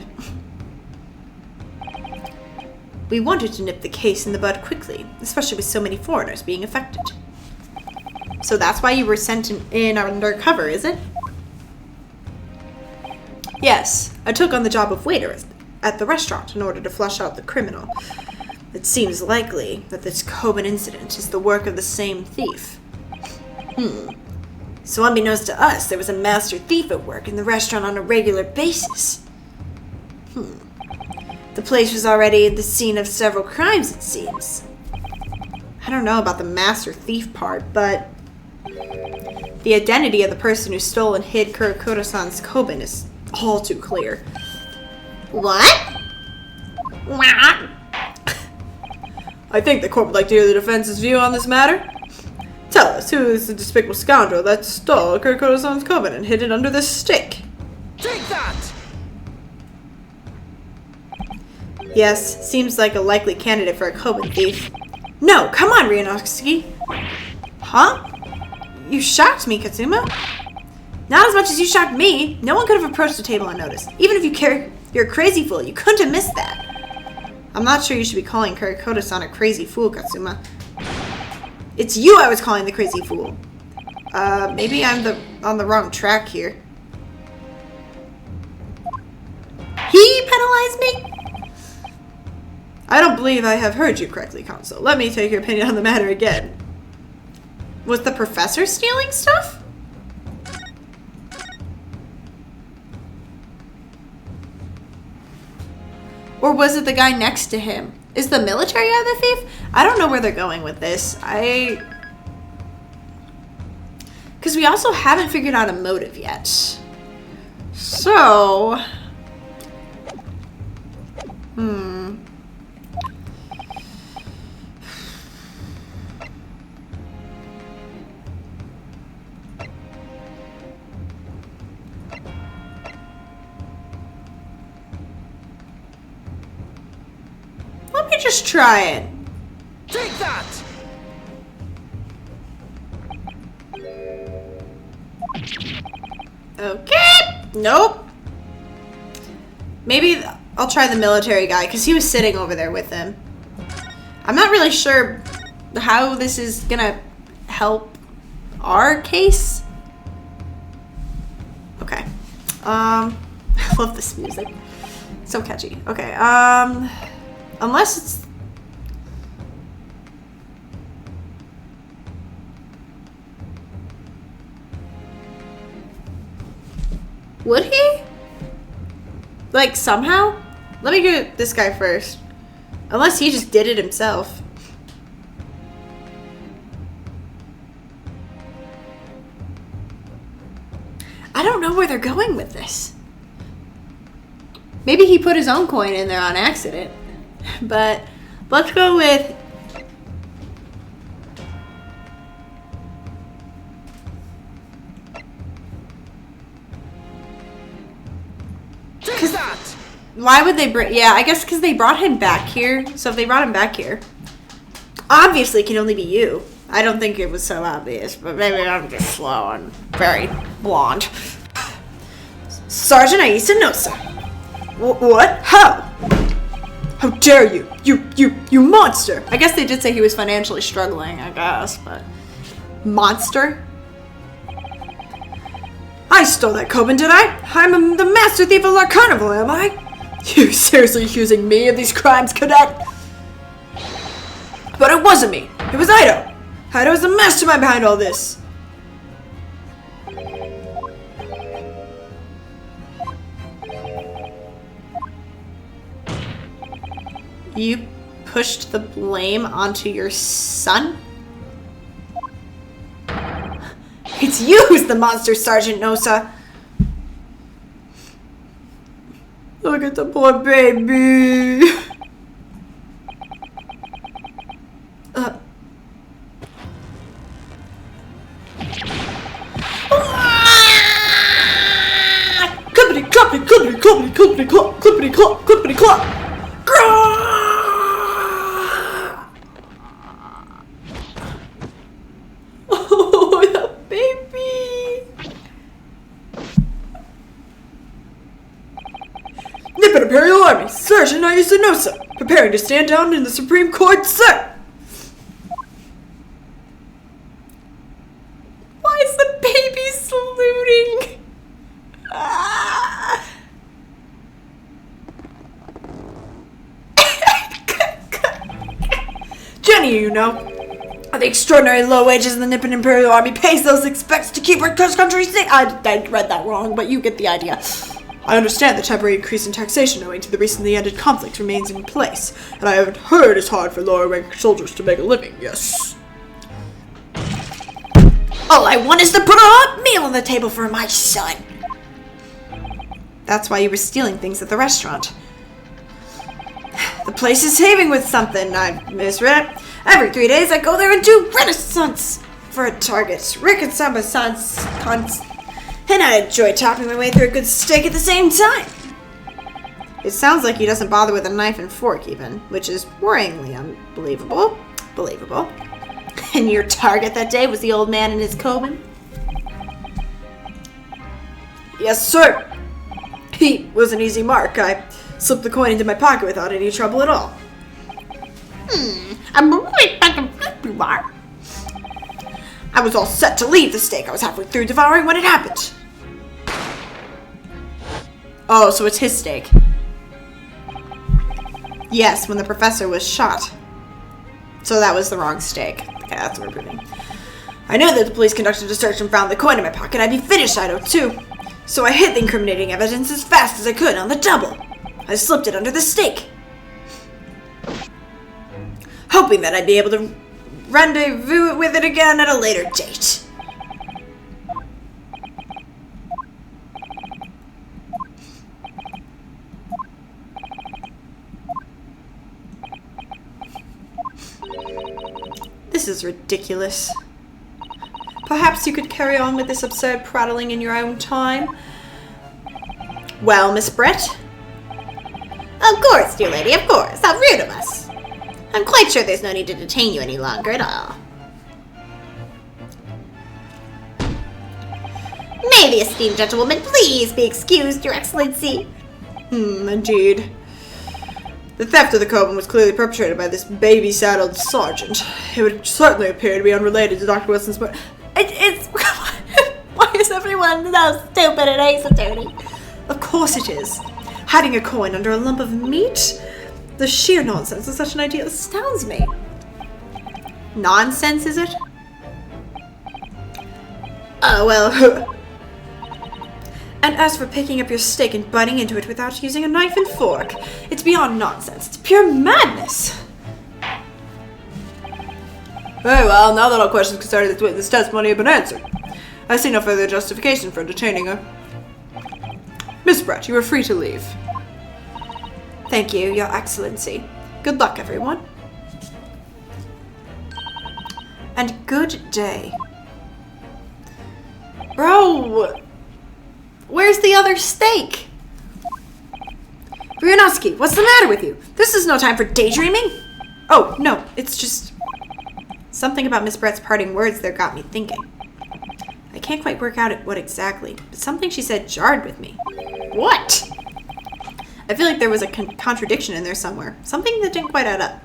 We wanted to nip the case in the bud quickly, especially with so many foreigners being affected. So that's why you were sent in undercover, is it? Yes, I took on the job of waiter at the restaurant in order to flush out the criminal. It seems likely that this Coben incident is the work of the same thief. So unbeknownst to us, there was a master thief at work in the restaurant on a regular basis. The place was already the scene of several crimes, it seems. I don't know about the master thief part, but the identity of the person who stole and hid Kurokoto-san's Coben is all too clear. What? What? I think the court would like to hear the defense's view on this matter. Tell us, who is the despicable scoundrel that stole Kurokoto-san's Coben and hid it under this stick? Take that! Yes, seems like a likely candidate for a Coben thief. No, come on, Ryunosuke. Huh? You shocked me, Katsuma. Not as much as you shocked me. No one could have approached the table unnoticed. Even if you're a crazy fool, you couldn't have missed that. I'm not sure you should be calling Kurokoto-san a crazy fool, Katsuma. It's you I was calling the crazy fool. Maybe I'm on the wrong track here. He penalized me? I don't believe I have heard you correctly, Consul. Let me take your opinion on the matter again. Was the professor stealing stuff? Or was it the guy next to him? Is the military guy the thief? I don't know where they're going with this. Because we also haven't figured out a motive yet. So... Let me just try it. Take that! Okay. Nope. Maybe I'll try the military guy because he was sitting over there with him. I'm not really sure how this is gonna help our case. Okay. I love this music. So catchy. Okay. Unless it's... Would he? Like, somehow? Let me get this guy first. Unless he just did it himself. I don't know where they're going with this. Maybe he put his own coin in there on accident. But let's go with... Why would they bring... Yeah, I guess because they brought him back here. So if they brought him back here... Obviously, it can only be you. I don't think it was so obvious, but maybe I'm just slow and very blonde. Sergeant Aisa Nosa. What? How? How dare you? You monster! I guess they did say he was financially struggling, I guess, but... Monster? I stole that Coben, did I? I'm the master thief of our carnival, am I? You seriously accusing me of these crimes, cadet? But it wasn't me. It was Ido. Ido was the mastermind behind all this. You pushed the blame onto your son? It's you who's the monster, Sergeant Nosa. Look at the poor baby. Clippity cloppity clippity cloppity clippity clop clippity clop clippity clop. Oh, the baby. Nippon Imperial Army, Sergeant Aisa Nosa, preparing to stand down in the Supreme Court, sir. Why is the baby saluting? Ah. Jenny, you know, the extraordinary low wages in the Nippon Imperial Army pays those expects to keep our country safe. I read that wrong, but you get the idea. I understand the temporary increase in taxation owing to the recently ended conflict remains in place, and I have heard it's hard for lower-rank soldiers to make a living, yes. All I want is to put a hot meal on the table for my son. That's why you were stealing things at the restaurant. The place is heaving with something. I misread it. Every 3 days I go there and do Renaissance for a target. Rick and Samba Sans and I enjoy topping my way through a good steak at the same time. It sounds like he doesn't bother with a knife and fork even, which is worryingly unbelievable. Believable. And your target that day was the old man and his Coben? Yes, sir. He was an easy mark. I slipped the coin into my pocket without any trouble at all. I was all set to leave the steak. I was halfway through devouring when it happened. Oh, so it's his steak. Yes, when the professor was shot. So that was the wrong steak. Okay, that's what we're proving. I knew that the police conducted a search and found the coin in my pocket. I'd be finished, Ido, too. So I hid the incriminating evidence as fast as I could on the double. I slipped it under the steak, hoping that I'd be able to rendezvous with it again at a later date. This is ridiculous. Perhaps you could carry on with this absurd prattling in your own time. Well, Miss Brett? Of course, dear lady, of course. How rude of us. I'm quite sure there's no need to detain you any longer at all. May the esteemed gentlewoman please be excused, Your Excellency. Indeed. The theft of the Coben was clearly perpetrated by this baby-saddled sergeant. It would certainly appear to be unrelated to Dr. Wilson's murder. It's why is everyone so stupid and ace-attorney? Of course it is. Hiding a coin under a lump of meat? The sheer nonsense of such an idea astounds me. Nonsense, is it? Oh, well. And as for picking up your steak and biting into it without using a knife and fork, it's beyond nonsense. It's pure madness. Very well, now that all questions concerning this witness testimony have been answered, I see no further justification for detaining her. Miss Brett, you are free to leave. Thank you, Your Excellency. Good luck, everyone. And good day. Bro! Where's the other steak? Brianowski, what's the matter with you? This is no time for daydreaming. Oh, no, it's just... Something about Miss Brett's parting words there got me thinking. I can't quite work out what exactly, but something she said jarred with me. What? I feel like there was a contradiction in there somewhere. Something that didn't quite add up.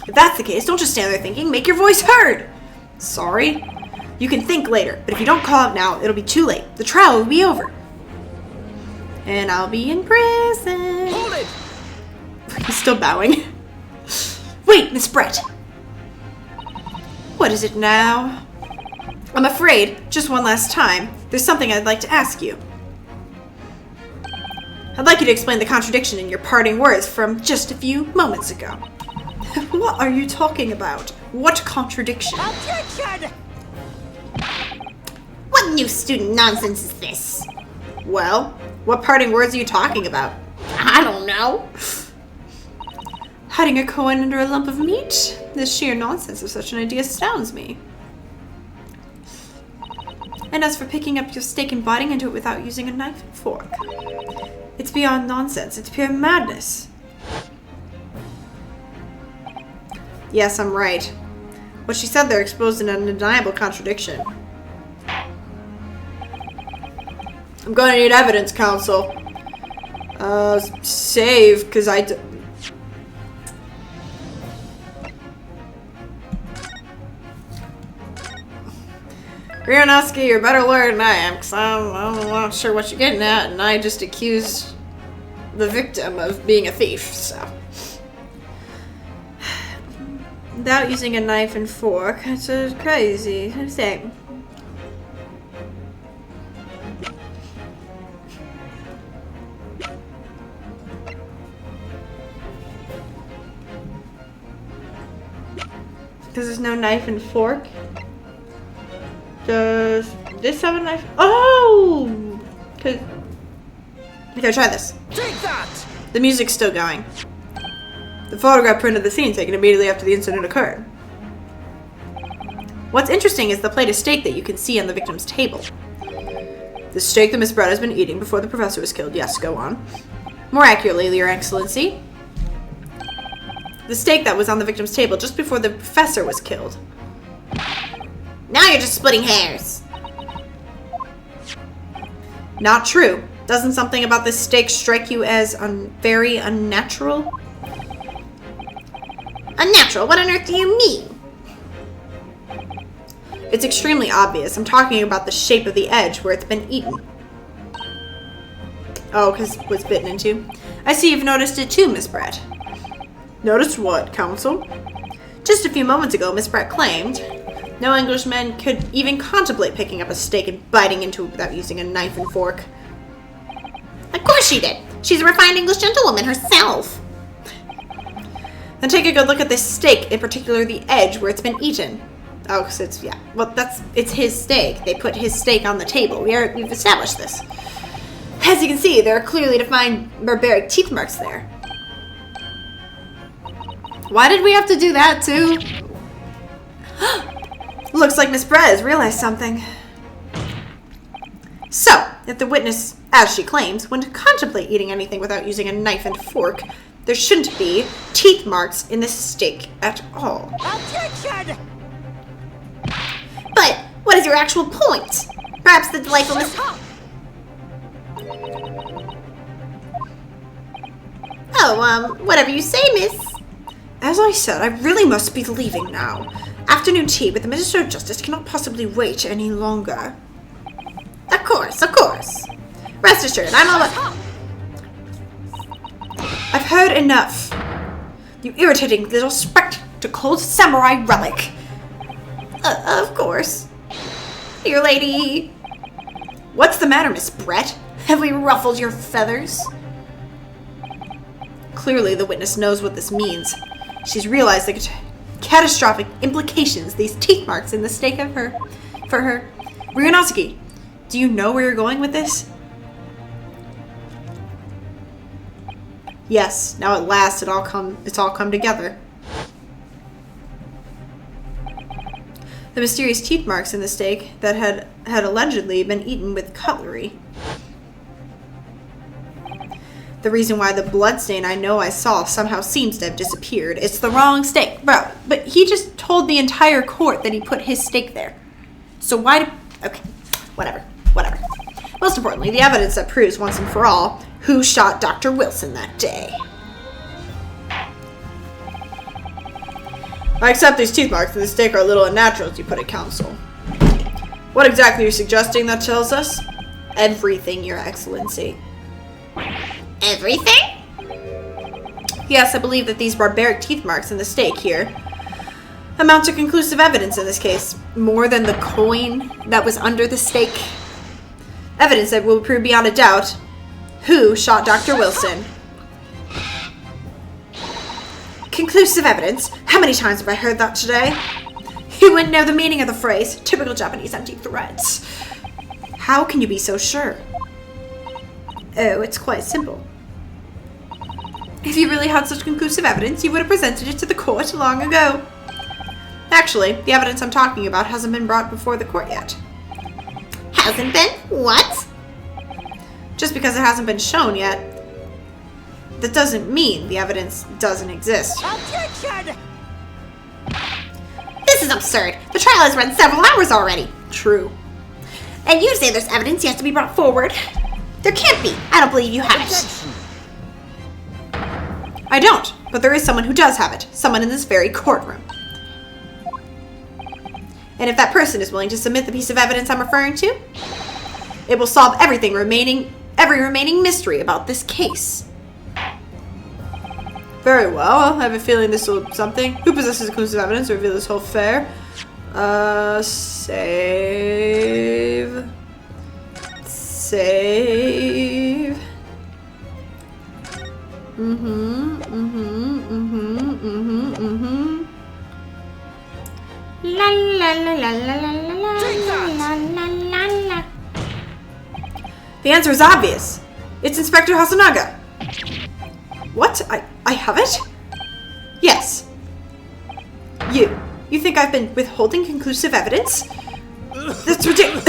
If that's the case, don't just stand there thinking. Make your voice heard! Sorry? You can think later, but if you don't call out now, it'll be too late. The trial will be over. And I'll be in prison. Hold it! He's still bowing. Wait, Miss Brett. What is it now? I'm afraid, just one last time, there's something I'd like to ask you. I'd like you to explain the contradiction in your parting words from just a few moments ago. What are you talking about? What contradiction? Objection! What new student nonsense is this? Well, what parting words are you talking about? I don't know. Hiding a coin under a lump of meat? The sheer nonsense of such an idea astounds me. And as for picking up your steak and biting into it without using a knife and fork, it's beyond nonsense. It's pure madness. Yes, I'm right. What she said there exposed an undeniable contradiction. I'm going to need evidence, counsel. Save, because Rianowski, you're a better lawyer than I am, because I'm not sure what you're getting at, and I just accused the victim of being a thief, so. Without using a knife and fork, it's crazy thing. Because there's no knife and fork? Does this have a knife? Oh! Cause... Okay, try this. Take that! The music's still going. The photograph printed the scene taken immediately after the incident occurred. What's interesting is the plate of steak that you can see on the victim's table. The steak that Miss Brett has been eating before the professor was killed. Yes, go on. More accurately, Your Excellency. The steak that was on the victim's table just before the professor was killed. Now you're just splitting hairs. Not true. Doesn't something about this steak strike you as very unnatural? Unnatural? What on earth do you mean? It's extremely obvious. I'm talking about the shape of the edge where it's been eaten. Oh, because it was bitten into. I see you've noticed it too, Miss Brett. Noticed what, counsel? Just a few moments ago, Miss Brett claimed no Englishman could even contemplate picking up a steak and biting into it without using a knife and fork. Of course she did. She's a refined English gentlewoman herself. Then take a good look at this steak, in particular the edge where it's been eaten. Oh, because it's, yeah, well, it's his steak. They put his steak on the table. We've established this. As you can see, there are clearly defined barbaric teeth marks there. Why did we have to do that, too? Looks like Miss Brett has realized something. So, if the witness, as she claims, wouldn't contemplate eating anything without using a knife and fork, there shouldn't be teeth marks in the steak at all. Objection! But what is your actual point? Perhaps the delightful Miss... Oh, whatever you say, miss. As I said, I really must be leaving now. Afternoon tea with the Minister of Justice cannot possibly wait any longer. Of course, of course. Rest assured, I'm all about... I've heard enough. You irritating little spectacled samurai relic. Of course. Dear lady. What's the matter, Miss Brett? Have we ruffled your feathers? Clearly, the witness knows what this means. She's realized the catastrophic implications these teeth marks in the steak of her... for her... Rianowski, do you know where you're going with this? Yes, now at last it's all come together. The mysterious teeth marks in the steak that had allegedly been eaten with cutlery. the reason why the bloodstain I know I saw somehow seems to have disappeared. It's the wrong steak. Bro, but he just told the entire court that he put his steak there. So why did... Okay, whatever. Most importantly, the evidence that proves once and for all who shot Dr. Wilson that day. I accept these teeth marks and the steak are a little unnatural, as you put it, counsel. What exactly are you suggesting that tells us? Everything, Your Excellency. Everything? Yes, I believe that these barbaric teeth marks in the steak here amount to conclusive evidence in this case. more than the coin that was under the steak. Evidence that will prove beyond a doubt who shot Dr. Wilson. Conclusive evidence? How many times have I heard that today? You wouldn't know the meaning of the phrase. Typical Japanese empty threats. How can you be so sure? Oh, it's quite simple. If you really had such conclusive evidence, you would have presented it to the court long ago. Actually, the evidence I'm talking about hasn't been brought before the court yet. Hasn't been? What? Just because it hasn't been shown yet, that doesn't mean the evidence doesn't exist. Objection! This is absurd. The trial has run several hours already. True. And you say there's evidence yet to be brought forward? There can't be. I don't believe you have it. Objection! I don't, but there is someone who does have it. Someone in this very courtroom. And if that person is willing to submit the piece of evidence I'm referring to, it will solve every remaining mystery about this case. Very well. I have a feeling this will something. Who possesses conclusive evidence to reveal this whole affair? Save. La la la la la la la Take that! la la la la. The answer is obvious. It's Inspector Hasanaga. What? I have it? Yes. You think I've been withholding conclusive evidence? That's ridiculous.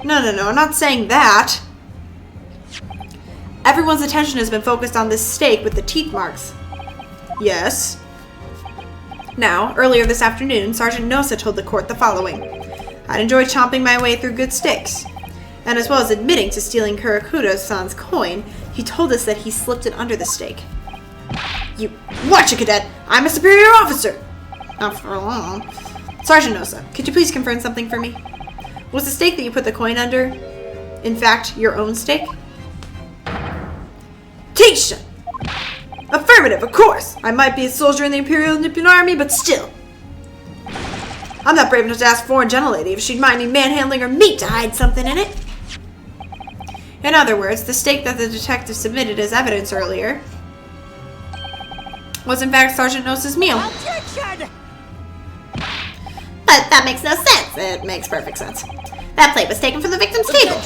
No, I'm not saying that. Everyone's attention has been focused on this steak with the teeth marks. Yes. Now, earlier this afternoon, Sergeant Nosa told the court the following. I'd enjoy chomping my way through good steaks. And as well as admitting to stealing Kurakudo-san's coin, he told us that he slipped it under the steak. You watch it, cadet! I'm a superior officer! Not for long. Sergeant Nosa, could you please confirm something for me? Was the steak that you put the coin under, in fact, your own steak? Tisha! Affirmative, of course! I might be a soldier in the Imperial Nippon Army, but still. I'm not brave enough to ask foreign gentlelady if she'd mind me manhandling her meat to hide something in it. In other words, the steak that the detective submitted as evidence earlier was in fact Sergeant Nosa's meal. Objection! But that makes no sense. It makes perfect sense. That plate was taken from the victim's table.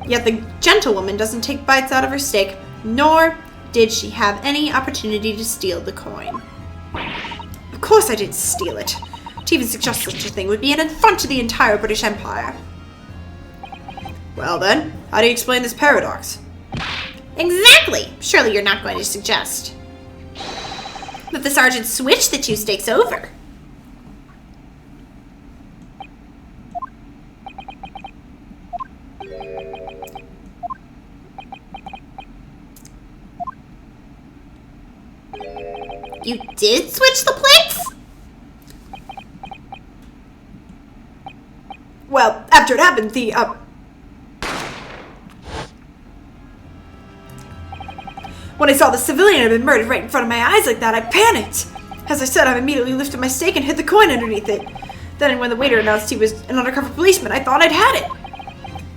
Yet the gentlewoman doesn't take bites out of her steak, nor did she have any opportunity to steal the coin. Of course I didn't steal it. To even suggest such a thing would be an affront to the entire British Empire. Well then, how do you explain this paradox? Exactly. Surely you're not going to suggest that the sergeant switched the two steaks over. You did switch the plates? Well, after it happened, when I saw the civilian had been murdered right in front of my eyes like that, I panicked. As I said, I immediately lifted my steak and hid the coin underneath it. Then when the waiter announced he was an undercover policeman, I thought I'd had it.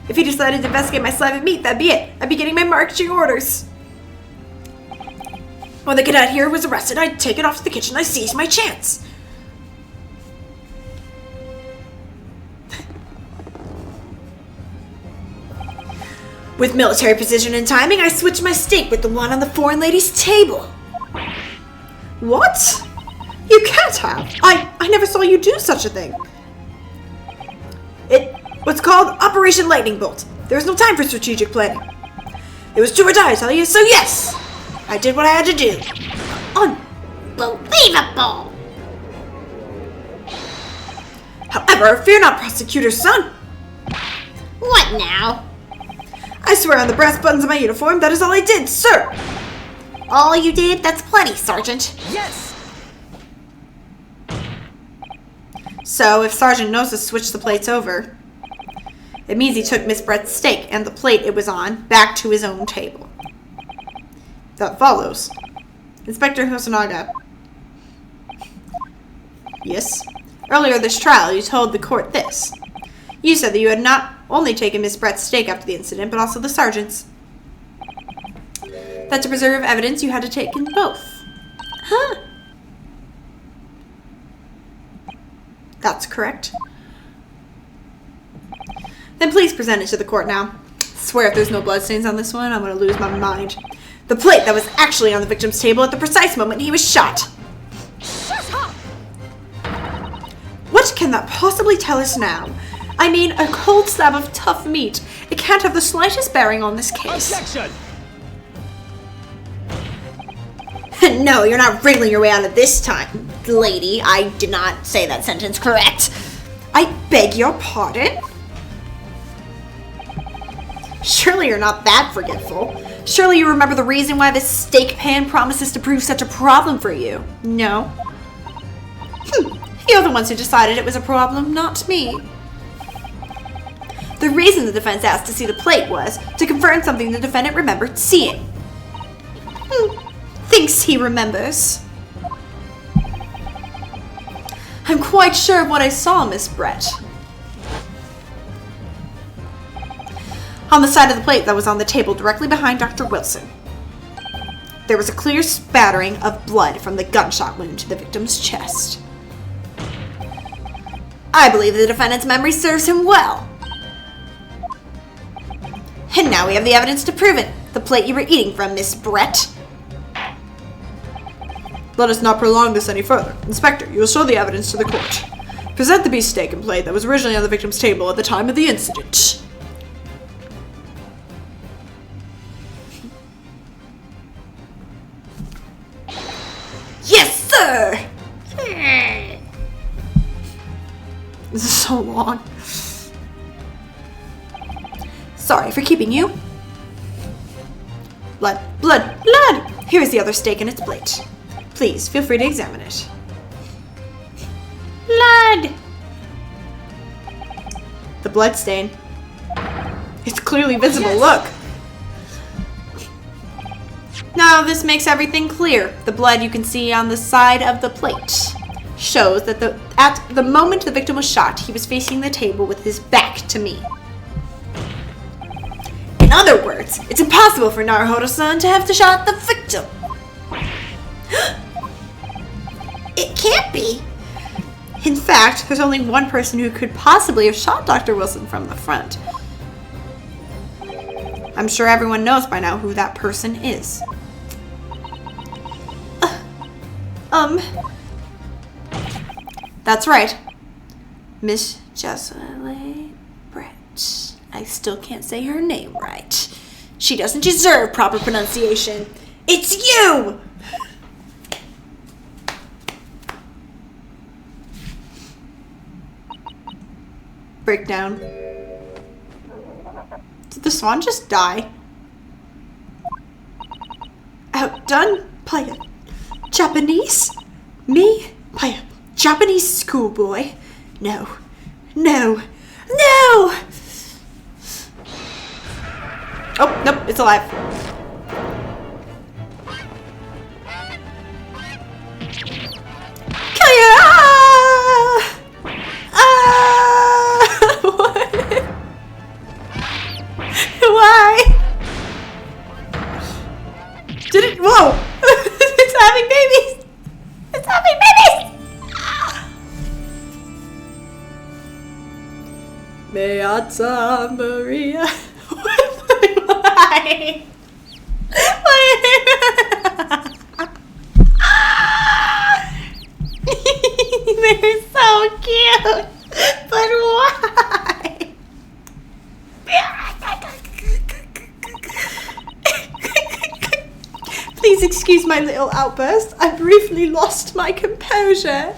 If he decided to investigate my slab of meat, that'd be it. I'd be getting my marching orders. When the cadet here was arrested, I'd take it off to the kitchen. I seized my chance. With military precision and timing, I switched my steak with the one on the foreign lady's table. What? You can't have. I never saw you do such a thing. It was called Operation Lightning Bolt. There was no time for strategic planning. It was do or die, I tell you, so yes! I did what I had to do. Unbelievable! However, fear not, prosecutor's son. What now? I swear on the brass buttons of my uniform, that is all I did, sir! All you did? That's plenty, Sergeant. Yes! So, if Sergeant knows to switch the plates over, it means he took Miss Brett's steak and the plate it was on back to his own table. That follows. Inspector Hosonaga. Yes? Earlier this trial, you told the court this. You said that you had not only taken Miss Brett's steak after the incident, but also the sergeant's. That to preserve evidence, you had to take in both. Huh? That's correct. Then please present it to the court now. Swear if there's no bloodstains on this one, I'm going to lose my mind. The plate that was actually on the victim's table at the precise moment he was shot. Shut up! What can that possibly tell us now? I mean, a cold slab of tough meat. It can't have the slightest bearing on this case. Objection! No, you're not wriggling your way out of this time, lady. I did not say that sentence correct. I beg your pardon? Surely you're not that forgetful. Surely you remember the reason why this steak pan promises to prove such a problem for you. No? You're the ones who decided it was a problem, not me. The reason the defense asked to see the plate was to confirm something the defendant remembered seeing. Thinks he remembers. I'm quite sure of what I saw, Miss Brett. On the side of the plate that was on the table directly behind Dr. Wilson, there was a clear spattering of blood from the gunshot wound to the victim's chest. I believe the defendant's memory serves him well. And now we have the evidence to prove it. The plate you were eating from, Miss Brett. Let us not prolong this any further. Inspector, you will show the evidence to the court. Present the beefsteak and plate that was originally on the victim's table at the time of the incident. Yes, sir! This is so long. Sorry for keeping you. Blood, blood, blood! Here is the other steak in its plate. Please, feel free to examine it. Blood! The blood stain. It's clearly visible, look! Now this makes everything clear. The blood you can see on the side of the plate shows that at the moment the victim was shot, he was facing the table with his back to me. In other words, it's impossible for Naruhodo-san to have shot the victim. It can't be. In fact, there's only one person who could possibly have shot Dr. Wilson from the front. I'm sure everyone knows by now who that person is. That's right. Miss Jocelyn Brett. I still can't say her name right. She doesn't deserve proper pronunciation. It's you! Breakdown. Did the swan just die? Outdone by a Japanese? Me? By a Japanese schoolboy? No. No. No! Oh, nope, it's alive. Kill you! What? Why? Did it? Whoa! It's having babies! It's having babies! Beata Maria. Why? They're so cute. But why? Please excuse my little outburst. I briefly lost my composure.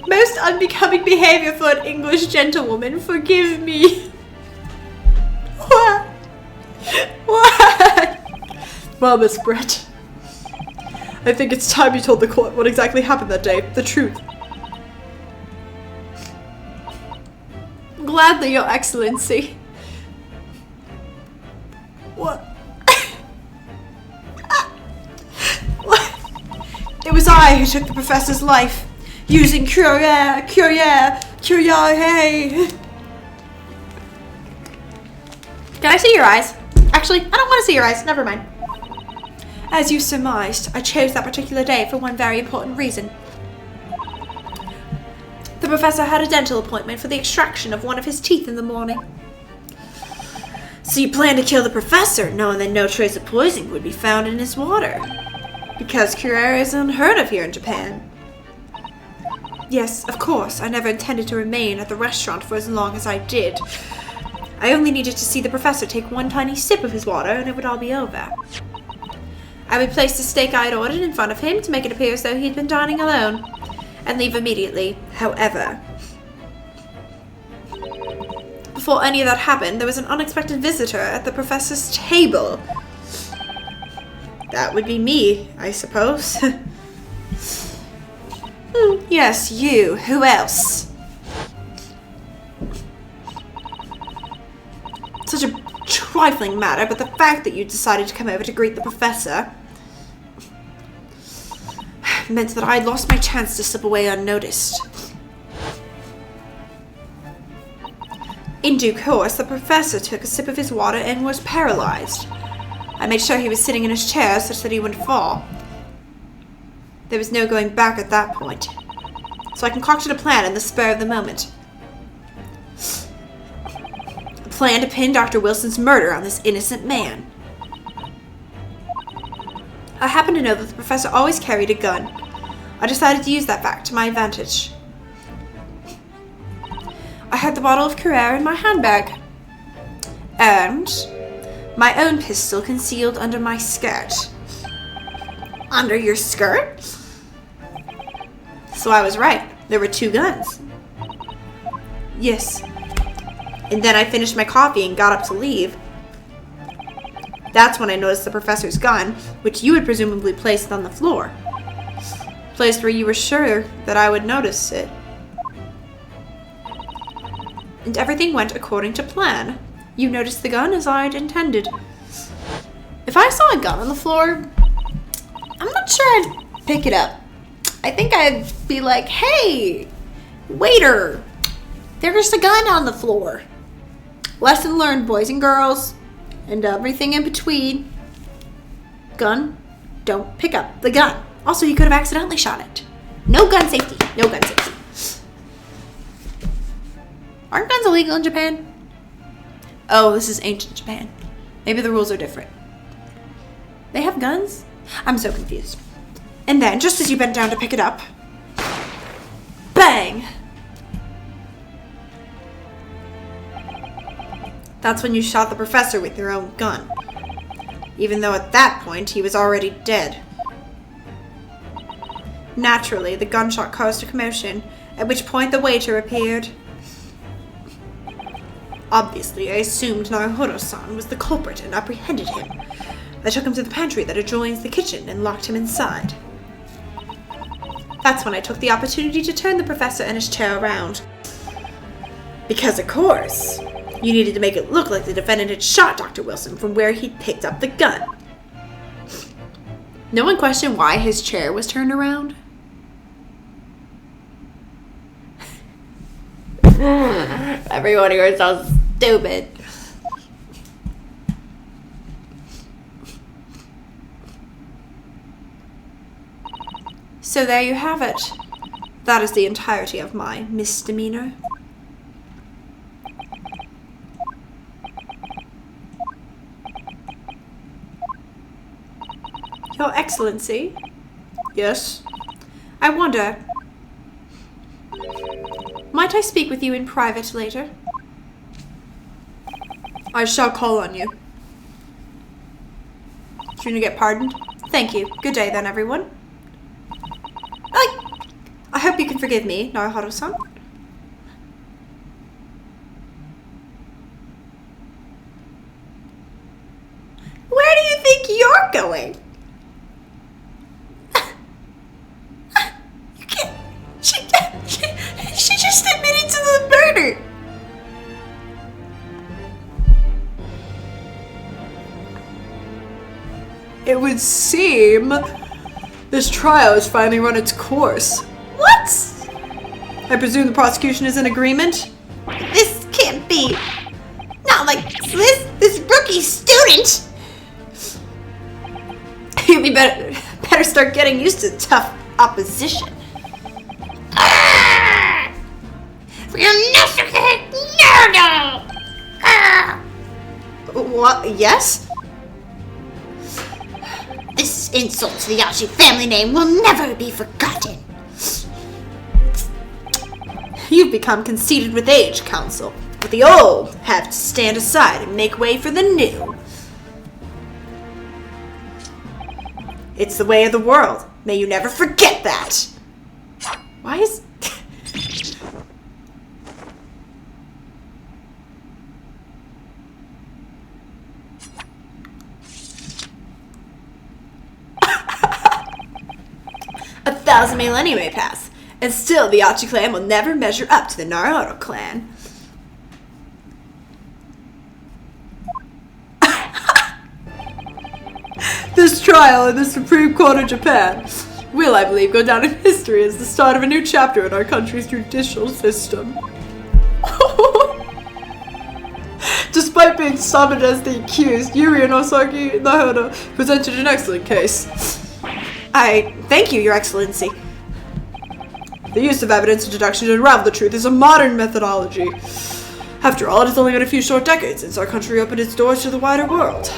Most unbecoming behavior for an English gentlewoman. Forgive me. What? What? Well, Miss Brett, I think it's time you told the court what exactly happened that day. The truth. Gladly, Your Excellency. What? What? It was I who took the professor's life, using Curie. Can I see your eyes? Actually, I don't want to see your eyes. Never mind. As you surmised, I chose that particular day for one very important reason. The professor had a dental appointment for the extraction of one of his teeth in the morning. So you planned to kill the professor, knowing that no trace of poison would be found in his water. Because Curie is unheard of here in Japan. Yes, of course, I never intended to remain at the restaurant for as long as I did. I only needed to see the professor take one tiny sip of his water and it would all be over. I would place the steak I had ordered in front of him to make it appear as though he had been dining alone, and leave immediately. However, before any of that happened, there was an unexpected visitor at the professor's table. That would be me, I suppose. Yes, you. Who else? Such a trifling matter, but the fact that you decided to come over to greet the professor meant that I had lost my chance to slip away unnoticed. In due course, the professor took a sip of his water and was paralyzed. I made sure he was sitting in his chair such that he wouldn't fall. There was no going back at that point. So I concocted a plan in the spur of the moment. A plan to pin Dr. Wilson's murder on this innocent man. I happened to know that the professor always carried a gun. I decided to use that fact to my advantage. I had the bottle of Curie in my handbag. And my own pistol concealed under my skirt. Under your skirt? So I was right. There were two guns. Yes. And then I finished my coffee and got up to leave. That's when I noticed the professor's gun, which you had presumably placed on the floor. Placed where you were sure that I would notice it. And everything went according to plan. You noticed the gun as I'd intended. If I saw a gun on the floor, I'm not sure I'd pick it up. I think I'd be like, hey, waiter, there's a gun on the floor. Lesson learned, boys and girls, and everything in between. Gun, don't pick up the gun. Also, you could have accidentally shot it. No gun safety. No gun safety. Aren't guns illegal in Japan? Oh, this is ancient Japan. Maybe the rules are different. They have guns? I'm so confused. And then, just as you bent down to pick it up, bang! That's when you shot the professor with your own gun. Even though at that point, he was already dead. Naturally, the gunshot caused a commotion, at which point the waiter appeared. Obviously, I assumed Naruhodo-san was the culprit and apprehended him. I took him to the pantry that adjoins the kitchen and locked him inside. That's when I took the opportunity to turn the professor and his chair around. Because, of course, you needed to make it look like the defendant had shot Dr. Wilson from where he'd picked up the gun. No one questioned why his chair was turned around. Everyone here is so stupid. So there you have it. That is the entirety of my misdemeanor. Your Excellency? Yes? I wonder, might I speak with you in private later? I shall call on you. Shouldn't you get pardoned? Thank you. Good day then, everyone. I hope you can forgive me, Naruhodo-san. Where do you think you're going? You can't. She just admitted to the murder. It would seem this trial has finally run its course. What? I presume the prosecution is in agreement? This can't be. Not like this rookie student. You'd better start getting used to tough opposition. No. What? Yes? This insult to the Yashi family name will never be forgotten. You've become conceited with age, Council. But the old have to stand aside and make way for the new. It's the way of the world. May you never forget that. Why is... A thousand millennia may pass, and still the Achi clan will never measure up to the Naruhodo clan. This trial in the Supreme Court of Japan will, I believe, go down in history as the start of a new chapter in our country's judicial system. Despite being summoned as the accused, Yuri and Osaki Nahodo presented an excellent case. I thank you, Your Excellency. The use of evidence and deduction to unravel the truth is a modern methodology. After all, it has only been a few short decades since our country opened its doors to the wider world.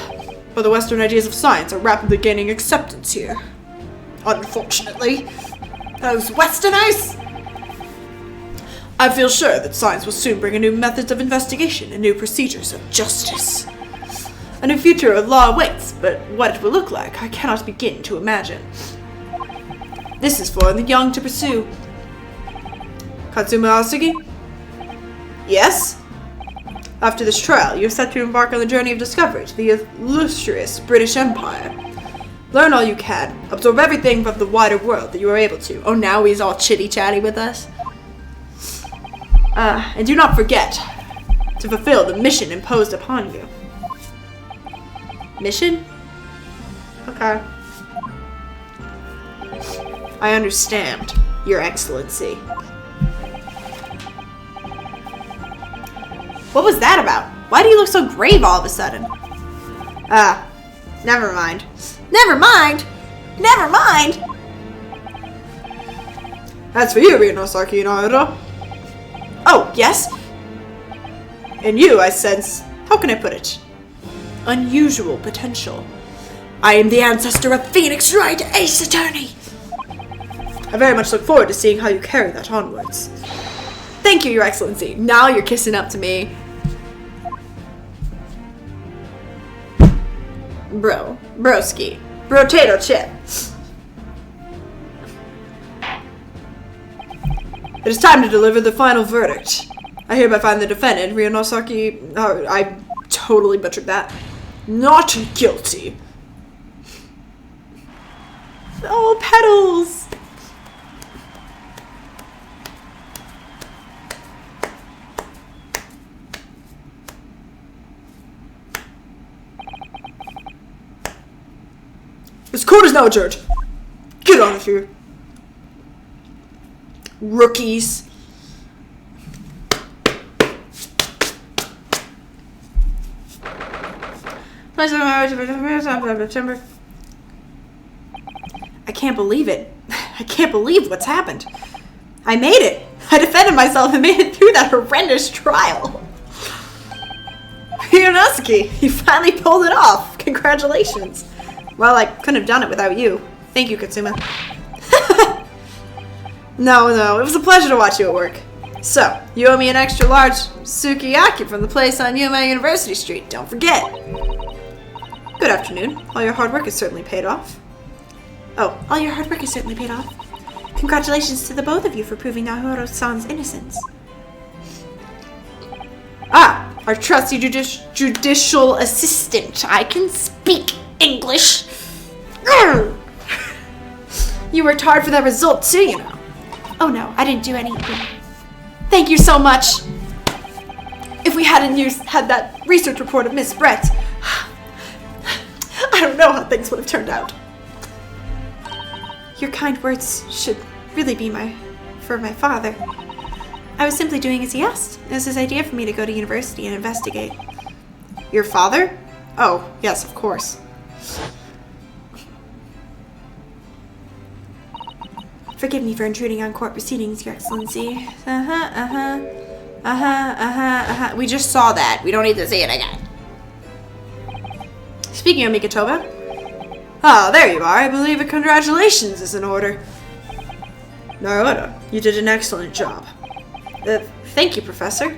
But the Western ideas of science are rapidly gaining acceptance here. Unfortunately, those Westerners! I feel sure that science will soon bring a new methods of investigation and new procedures of justice. A new future of law awaits, but what it will look like, I cannot begin to imagine. This is for the young to pursue. Katsuma Asagi? Yes? After this trial, you are set to embark on the journey of discovery to the illustrious British Empire. Learn all you can. Absorb everything from the wider world that you are able to. Oh, now he's all chitty-chatty with us. And do not forget to fulfill the mission imposed upon you. Mission? Okay. I understand, Your Excellency. What was that about? Why do you look so grave all of a sudden? Never mind. Never mind! Never mind! As for you, Rinosaki Naruto. Oh, yes? In you, I sense, how can I put it? Unusual potential. I am the ancestor of Phoenix Wright, Ace Attorney. I very much look forward to seeing how you carry that onwards. Thank you, Your Excellency. Now you're kissing up to me. Broski. Brotato chip. It is time to deliver the final verdict. I hereby find the defendant, Rinosaki, I totally butchered that, not guilty. Oh, petals! This court is now adjourned. Get out of here. Rookies. I can't believe it. I can't believe what's happened. I made it. I defended myself and made it through that horrendous trial. Hironosuke, you finally pulled it off. Congratulations. Well, I couldn't have done it without you. Thank you, Katsuma. No, it was a pleasure to watch you at work. So, you owe me an extra large sukiyaki from the place on Yuma University Street. Don't forget. Good afternoon. All your hard work has certainly paid off. Oh, all your hard work has certainly paid off. Congratulations to the both of you for proving Naruto-san's innocence. Ah, our trusty judicial assistant. I can speak English. Grr. You worked hard for that result too, you know. Oh no, I didn't do anything. Thank you so much. If we hadn't had that research report of Miss Brett, I don't know how things would have turned out. Your kind words should really be for my father. I was simply doing as he asked. It was his idea for me to go to university and investigate. Your father? Oh, yes, of course. Forgive me for intruding on court proceedings, Your Excellency. We just saw that. We don't need to see it again. Speaking of Mikitoba. Ah, there you are. I believe a congratulations is in order. Naruto, you did an excellent job. Thank you, Professor.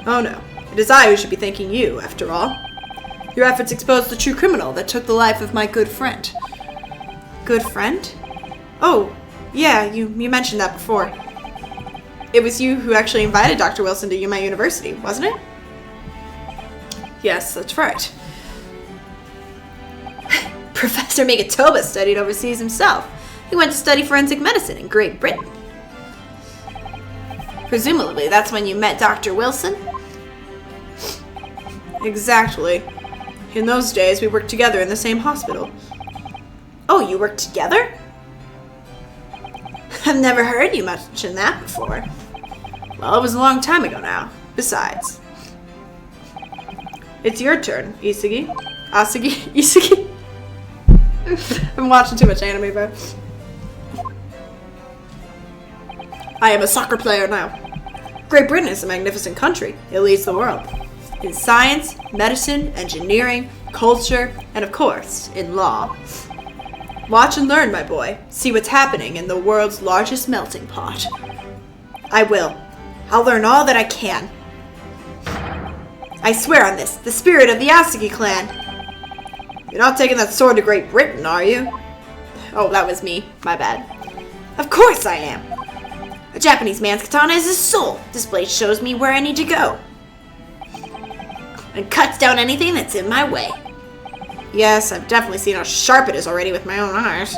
Oh no, it is I who should be thanking you, after all. Your efforts exposed the true criminal that took the life of my good friend. Good friend? Oh, yeah, you mentioned that before. It was you who actually invited Dr. Wilson to my university, wasn't it? Yes, that's right. Professor Mikitoba studied overseas himself. He went to study forensic medicine in Great Britain. Presumably, that's when you met Dr. Wilson? Exactly. In those days, we worked together in the same hospital. Oh, you worked together? I've never heard you mention that before. Well, it was a long time ago now. Besides. It's your turn, Isugi. Isugi? I'm watching too much anime, bro. I am a soccer player now. Great Britain is a magnificent country. It leads the world. In science, medicine, engineering, culture, and of course, in law. Watch and learn, my boy. See what's happening in the world's largest melting pot. I will. I'll learn all that I can. I swear on this, the spirit of the Asugi clan. You're not taking that sword to Great Britain, are you? Oh, that was me. My bad. Of course I am. A Japanese man's katana is his soul. This blade shows me where I need to go. And cuts down anything that's in my way. Yes, I've definitely seen how sharp it is already with my own eyes.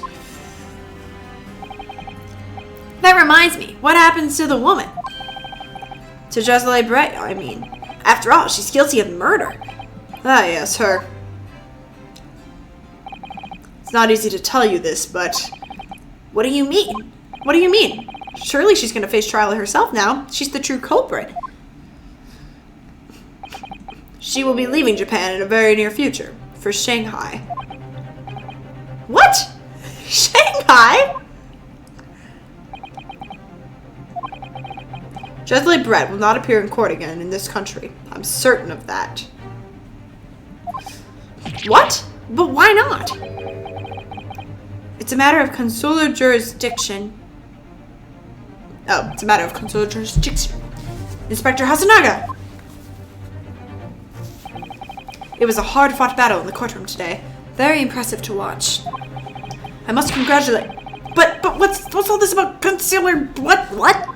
That reminds me, what happens to the woman? To Jesele Brett, I mean. After all, she's guilty of murder. Ah, yes, her. It's not easy to tell you this, but... What do you mean? What do you mean? Surely she's going to face trial herself now. She's the true culprit. She will be leaving Japan in a very near future. For Shanghai. What? Shanghai? Jesele Brett will not appear in court again in this country. I'm certain of that. What? But why not? It's a matter of consular jurisdiction. Oh, it's a matter of consular jurisdiction. Inspector Hasanaga! It was a hard-fought battle in the courtroom today. Very impressive to watch. I must congratulate... But what's all this about consular... What?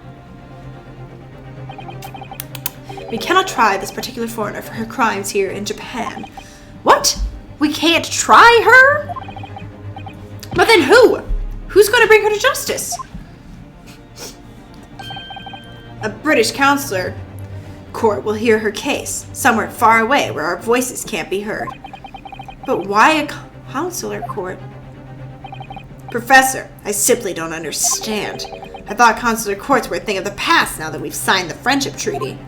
We cannot try this particular foreigner for her crimes here in Japan. What? We can't try her? But then who? Who's going to bring her to justice? A British counselor court will hear her case, somewhere far away where our voices can't be heard. But why a counselor court? Professor, I simply don't understand. I thought consular courts were a thing of the past now that we've signed the friendship treaty.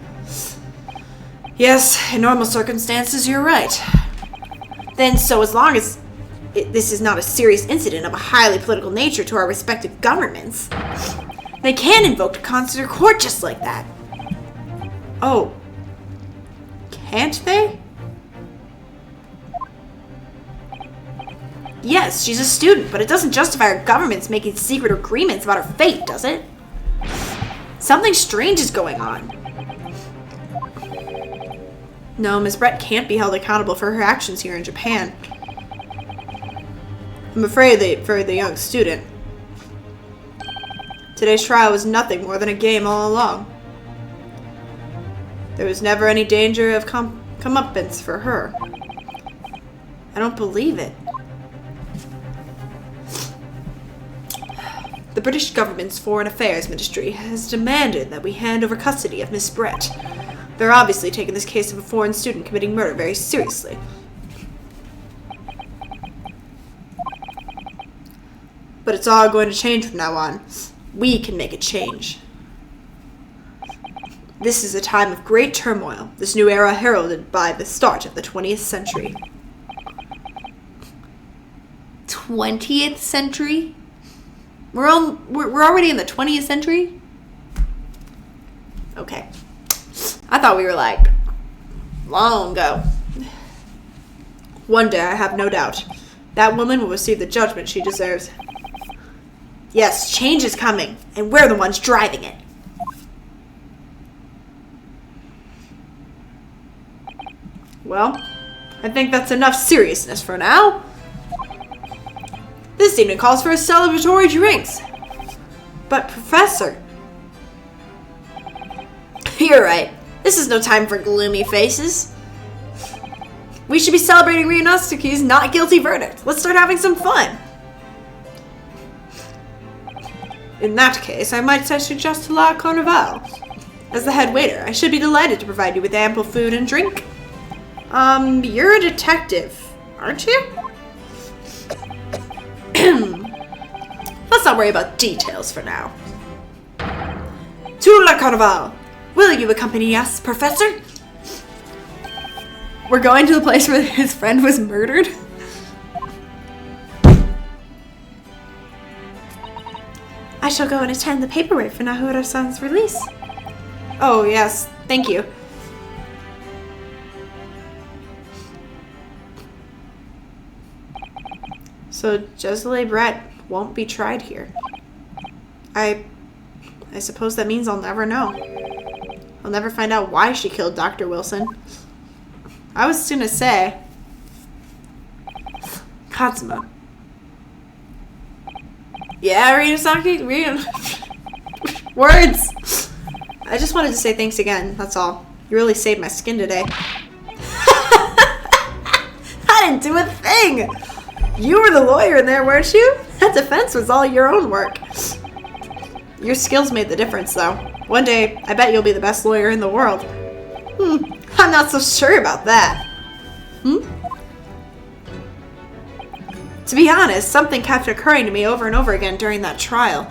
Yes, in normal circumstances, you're right. Then, so as long as this is not a serious incident of a highly political nature to our respective governments, they can invoke a consular court just like that. Oh. Can't they? Yes, she's a student, but it doesn't justify our governments making secret agreements about her fate, does it? Something strange is going on. No, Miss Brett can't be held accountable for her actions here in Japan. I'm afraid for the young student. Today's trial was nothing more than a game all along. There was never any danger of comeuppance for her. I don't believe it. The British government's Foreign Affairs Ministry has demanded that we hand over custody of Miss Brett. They're obviously taking this case of a foreign student committing murder very seriously. But it's all going to change from now on. We can make a change. This is a time of great turmoil, this new era heralded by the start of the 20th century. 20th century? We're already in the 20th century? Okay. I thought we were like long ago. One day, I have no doubt, that woman will receive the judgment she deserves. Yes, change is coming, and we're the ones driving it. Well, I think that's enough seriousness for now. This evening calls for a celebratory drinks. But, Professor... You're right. This is no time for gloomy faces. We should be celebrating Ryunosuke's not guilty verdict. Let's start having some fun. In that case, I might suggest La Carnival. As the head waiter, I should be delighted to provide you with ample food and drink. You're a detective, aren't you? Let's not worry about details for now. To La Carnival! Will you accompany us, Professor? We're going to the place where his friend was murdered? I shall go and attend the paperwork for Nanowrimo's release. Oh, yes. Thank you. So, Josele Brett won't be tried here. I suppose that means I'll never know. I'll never find out why she killed Dr. Wilson. I was gonna say... Katsuma. Yeah, Ryunosaki? Words! I just wanted to say thanks again, that's all. You really saved my skin today. I didn't do a thing! You were the lawyer in there, weren't you? That defense was all your own work. Your skills made the difference, though. One day, I bet you'll be the best lawyer in the world. I'm not so sure about that. To be honest, something kept occurring to me over and over again during that trial.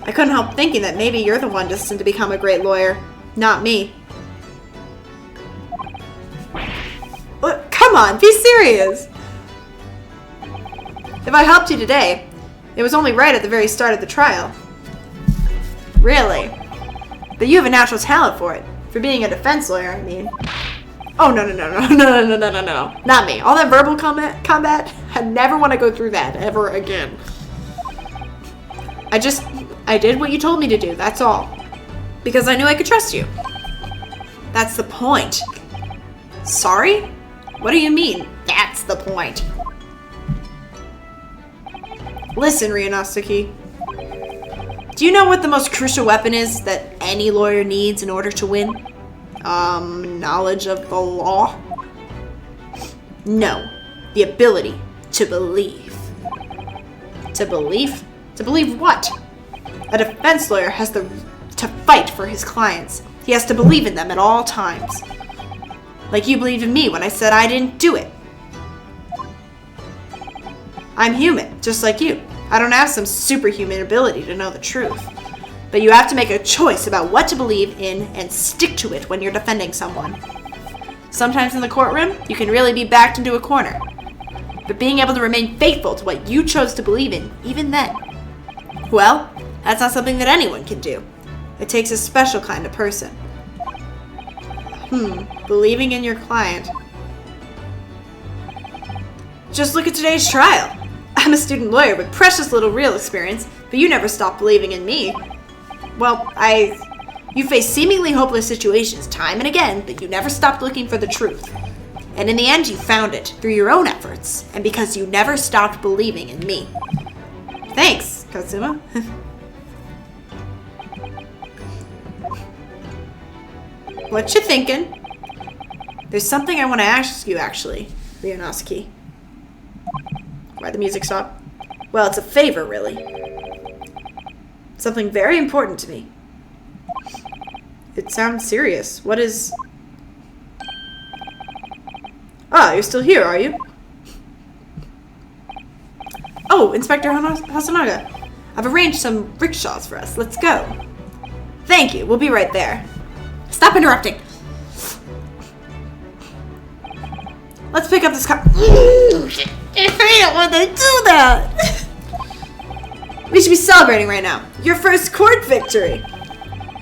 I couldn't help thinking that maybe you're the one destined to become a great lawyer, not me. Look, come on, be serious! If I helped you today, it was only right at the very start of the trial. Really? But you have a natural talent for it. For being a defense lawyer, I mean. Oh, no. Not me. All that verbal combat, I never want to go through that ever again. I did what you told me to do, that's all. Because I knew I could trust you. That's the point. Sorry? What do you mean, that's the point? Listen, Ryunosuke. Do you know what the most crucial weapon is that any lawyer needs in order to win? Knowledge of the law? No. The ability to believe. To believe? To believe what? A defense lawyer has to fight for his clients. He has to believe in them at all times. Like you believed in me when I said I didn't do it. I'm human, just like you. I don't have some superhuman ability to know the truth. But you have to make a choice about what to believe in and stick to it when you're defending someone. Sometimes in the courtroom, you can really be backed into a corner. But being able to remain faithful to what you chose to believe in, even then, well, that's not something that anyone can do. It takes a special kind of person. Believing in your client. Just look at today's trial. I'm a student lawyer with precious little real experience, but you never stopped believing in me. Well, I You faced seemingly hopeless situations time and again, but you never stopped looking for the truth. And in the end, you found it through your own efforts, and because you never stopped believing in me. Thanks, Katsuma. What you thinking? There's something I want to ask you, actually, Ryunosuke. Why'd the music stop? Well, it's a favor, really. Something very important to me. It sounds serious. What is... Ah, you're still here, are you? Oh, Inspector Hasanaga. I've arranged some rickshaws for us. Let's go. Thank you. We'll be right there. Stop interrupting. Let's pick up this car. I don't want to do that. We should be celebrating right now. Your first court victory.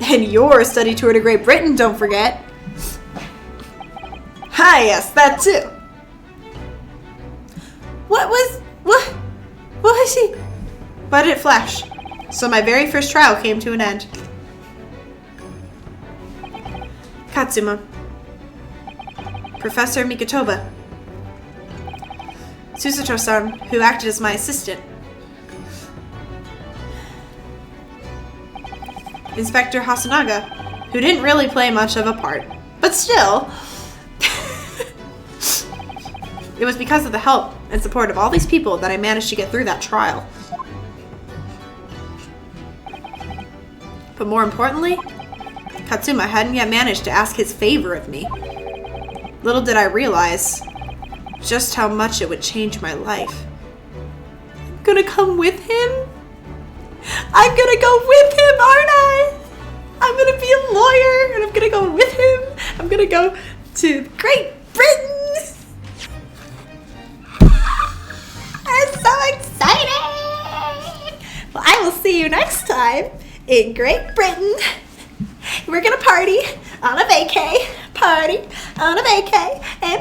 And your study tour to Great Britain, don't forget. Ah, yes, that too. What was he? Why did it flash? So my very first trial came to an end. Katsuma. Professor Mikotoba. Susato-san, who acted as my assistant. Inspector Hasanaga, who didn't really play much of a part. But still, it was because of the help and support of all these people that I managed to get through that trial. But more importantly, Katsuma hadn't yet managed to ask his favor of me. Little did I realize just how much it would change my life. I'm gonna come with him? I'm gonna go with him, aren't I? I'm gonna be a lawyer and I'm gonna go with him. I'm gonna go to Great Britain. I'm so excited. Well, I will see you next time in Great Britain. We're gonna party on a vacay, and